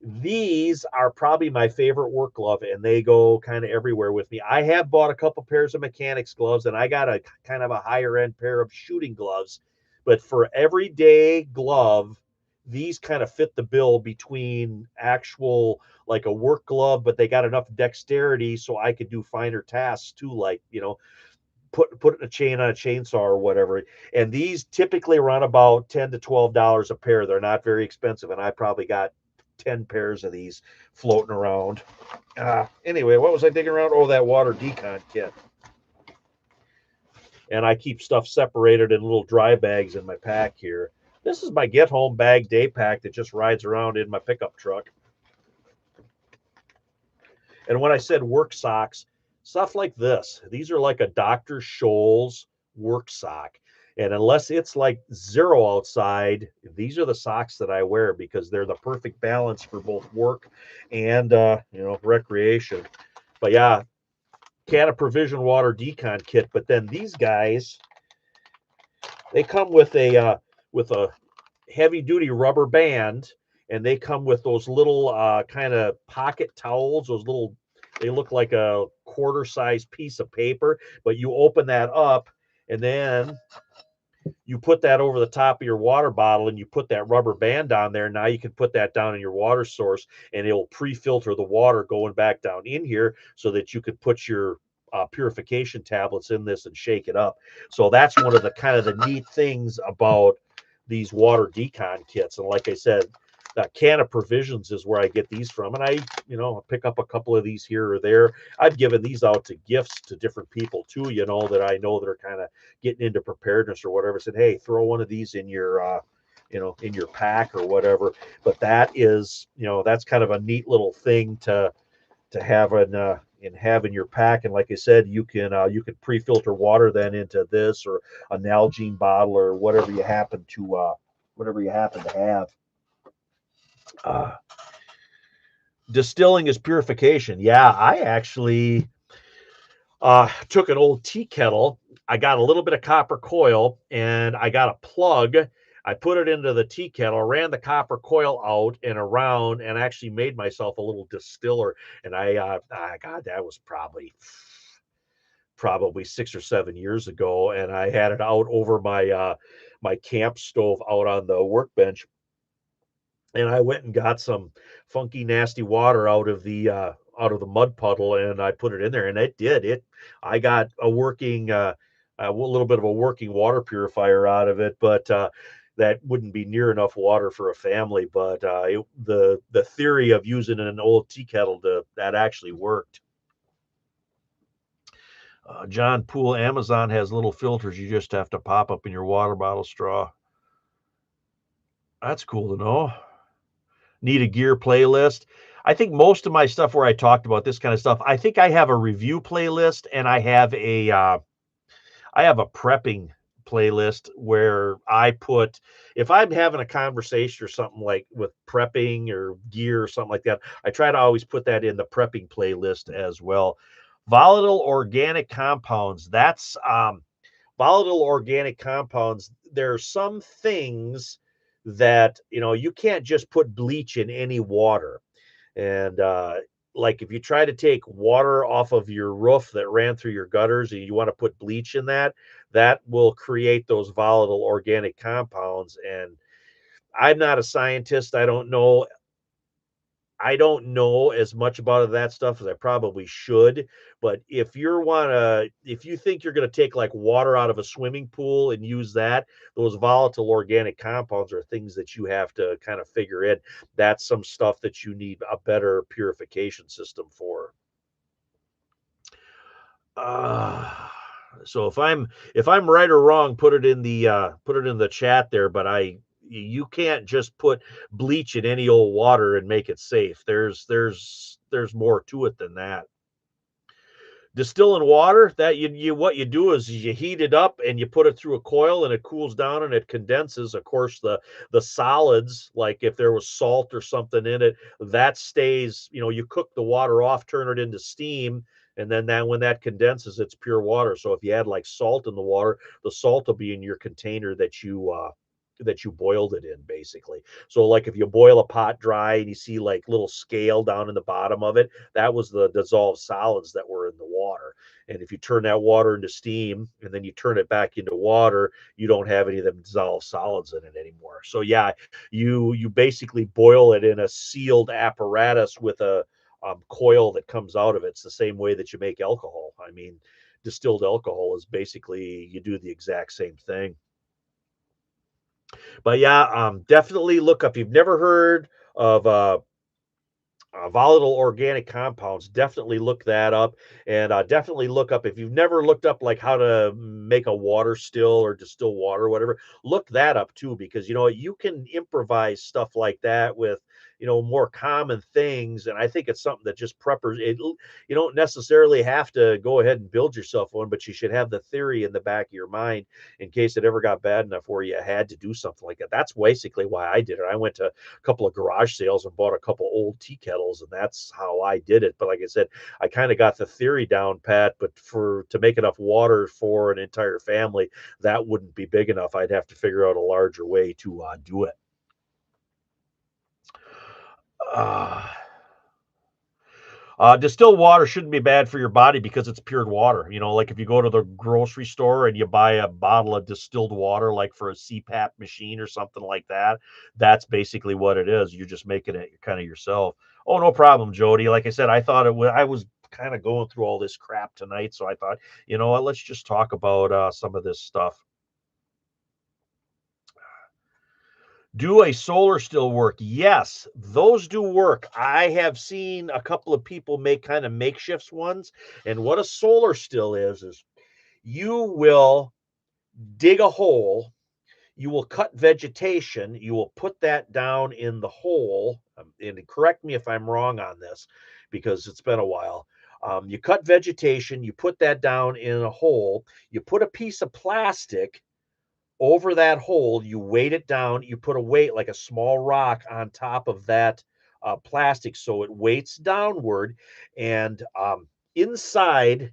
These are probably my favorite work glove, and they go kind of everywhere with me. I have bought a couple pairs of mechanics gloves, and I got a kind of a higher end pair of shooting gloves. But for everyday glove, these kind of fit the bill between actual like a work glove, but they got enough dexterity so I could do finer tasks too, like, put a chain on a chainsaw or whatever. And these typically run about $10 to $12 a pair. They're not very expensive, and I probably got 10 pairs of these floating around. Anyway, what was I digging around? Oh, that water decon kit. And I keep stuff separated in little dry bags in my pack here. This is my get home bag day pack that just rides around in my pickup truck. And when I said work socks, stuff like this, these are like a Dr. Scholl's work sock. And unless it's like 0 outside, these are the socks that I wear because they're the perfect balance for both work and, recreation. But yeah, Can of Provision water decon kit. But then these guys, they come with a heavy duty rubber band, and they come with those little kind of pocket towels. They look like a quarter size piece of paper, but you open that up, and then you put that over the top of your water bottle, and you put that rubber band on there. Now you can put that down in your water source, and it'll pre-filter the water going back down in here so that you could put your purification tablets in this and shake it up. So that's one of the kind of the neat things about these water decon kits. And like I said, Can of Provisions is where I get these from. And I pick up a couple of these here or there. I've given these out to gifts to different people too, that I know that are kind of getting into preparedness or whatever. Said, hey, throw one of these in your, in your pack or whatever. But that is, that's kind of a neat little thing to have have in your pack. And like I said, you can pre-filter water then into this or a Nalgene bottle or whatever you happen to have. Distilling is purification. Yeah, I actually took an old tea kettle. I got a little bit of copper coil, and I got a plug. I put it into the tea kettle, ran the copper coil out and around, and actually made myself a little distiller. And God, that was probably 6 or 7 years ago. And I had it out over my camp stove out on the workbench. And I went and got some funky, nasty water out of the mud puddle, and I put it in there, and I got a working, a little bit of a working water purifier out of it, but that wouldn't be near enough water for a family. But the theory of using an old tea kettle that actually worked. John Poole, Amazon has little filters you just have to pop up in your water bottle straw. That's cool to know. Need a gear playlist. I think most of my stuff where I talked about this kind of stuff, I think I have a review playlist, and I have a prepping playlist where I put, if I'm having a conversation or something like with prepping or gear or something like that, I try to always put that in the prepping playlist as well. Volatile organic compounds. That's volatile organic compounds. There are some things that, you can't just put bleach in any water. And like if you try to take water off of your roof that ran through your gutters and you want to put bleach in that, that will create those volatile organic compounds. And I'm not a scientist. I don't know as much about that stuff as I probably should, but if you think you're gonna take like water out of a swimming pool and use that, those volatile organic compounds are things that you have to kind of figure in. That's some stuff that you need a better purification system for. Uh, so if I'm right or wrong, put it in the chat there. But you can't just put bleach in any old water and make it safe. There's more to it than that. Distilling water, that you what you do is you heat it up and you put it through a coil and it cools down and it condenses. Of course, the solids, like if there was salt or something in it, that stays. You cook the water off, turn it into steam, and then when that condenses, it's pure water. So if you add like salt in the water, the salt will be in your container that you boiled it in, basically. So like if you boil a pot dry and you see like little scale down in the bottom of it, that was the dissolved solids that were in the water. And if you turn that water into steam and then you turn it back into water, you don't have any of them dissolved solids in it anymore. So yeah, you basically boil it in a sealed apparatus with a coil that comes out of it. It's the same way that you make alcohol. I mean, distilled alcohol is basically, you do the exact same thing. But yeah, definitely look up. You've never heard of volatile organic compounds, definitely look that up. And definitely look up, if you've never looked up like how to make a water still or distill water or whatever, look that up too, because you can improvise stuff like that with more common things. And I think it's something that just preppers it. You don't necessarily have to go ahead and build yourself one, but you should have the theory in the back of your mind in case it ever got bad enough where you had to do something like that. That's basically why I did it. I went to a couple of garage sales and bought a couple old tea kettles, and that's how I did it. But like I said, I kind of got the theory down pat, but to make enough water for an entire family, that wouldn't be big enough. I'd have to figure out a larger way to do it. uh, Distilled water shouldn't be bad for your body because it's pure water. Like if you go to the grocery store and you buy a bottle of distilled water, like for a CPAP machine or something like that, that's basically what it is. You're just making it kind of yourself. Oh, no problem, Jody. Like I said, I was kind of going through all this crap tonight, so I thought, you know what, let's just talk about some of this stuff. Do a solar still work? Yes, those do work. I have seen a couple of people make kind of makeshift ones. And what a solar still is you will dig a hole, you will cut vegetation, you will put that down in the hole. And correct me if I'm wrong on this because it's been a while. You cut vegetation, you put that down in a hole, you put a piece of plastic over that hole, you weight it down, you put a weight like a small rock on top of that plastic so it weights downward. And inside,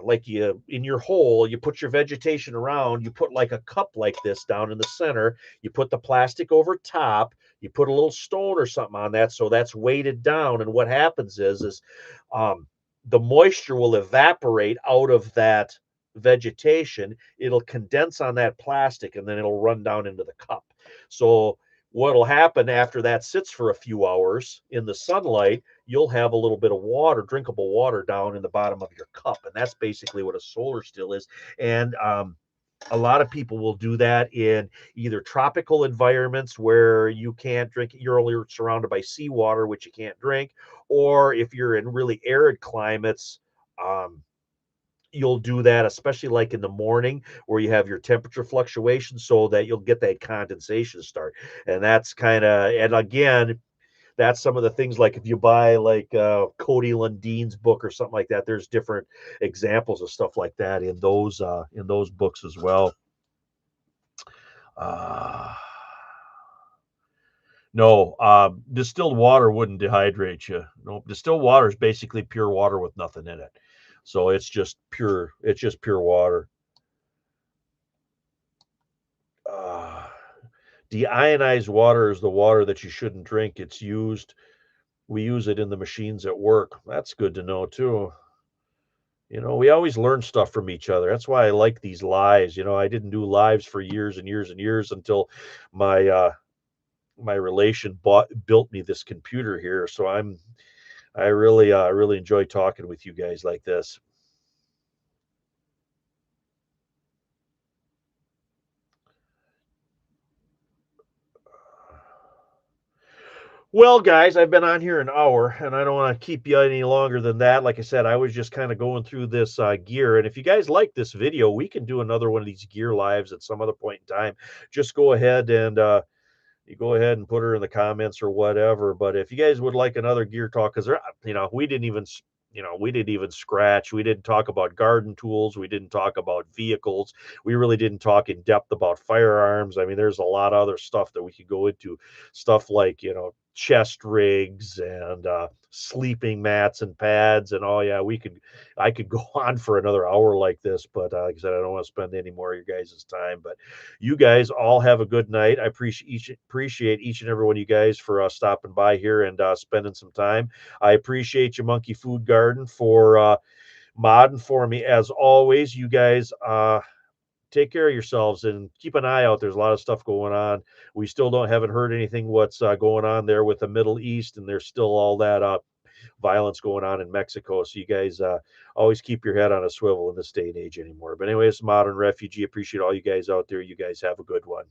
like you in your hole, you put your vegetation around, you put like a cup like this down in the center, you put the plastic over top, you put a little stone or something on that so that's weighted down. And what happens is um, the moisture will evaporate out of that vegetation, it'll condense on that plastic, and then it'll run down into the cup. So what'll happen after that sits for a few hours in the sunlight, you'll have a little bit of water, drinkable water down in the bottom of your cup. And that's basically what a solar still is. And a lot of people will do that in either tropical environments where you can't drink, you're only surrounded by seawater, which you can't drink, or if you're in really arid climates, you'll do that, especially like in the morning where you have your temperature fluctuations so that you'll get that condensation start. And that's kind of, and again, that's some of the things like if you buy like Cody Lundine's book or something like that, there's different examples of stuff like that in those books as well. Uh, no, distilled water wouldn't dehydrate you. No, distilled water is basically pure water with nothing in it. So it's just pure water. Uh, Deionized water is the water that you shouldn't drink. We use it in the machines at work. That's good to know too. We always learn stuff from each other. That's why I like these lives. I didn't do lives for years and years and years until my my relation built me this computer here. So I really enjoy talking with you guys like this. Well, guys, I've been on here an hour, and I don't want to keep you any longer than that. Like I said, I was just kind of going through this gear, and if you guys like this video, we can do another one of these gear lives at some other point in time. Just go ahead and you go ahead and put her in the comments or whatever. But if you guys would like another gear talk, because we didn't even scratch. We didn't talk about garden tools. We didn't talk about vehicles. We really didn't talk in depth about firearms. I mean, there's a lot of other stuff that we could go into, stuff like chest rigs and sleeping mats and pads, and oh yeah, I could go on for another hour like this, but like I said, I don't want to spend any more of your guys' time. But you guys all have a good night. I appreciate each and every one of you guys for stopping by here and spending some time. I appreciate you, Monkey Food Garden, for modding for me as always. You guys take care of yourselves and keep an eye out. There's a lot of stuff going on. We still haven't heard anything what's going on there with the Middle East, and there's still all that violence going on in Mexico. So you guys always keep your head on a swivel in this day and age anymore. But anyways, Modern Refugee, appreciate all you guys out there. You guys have a good one.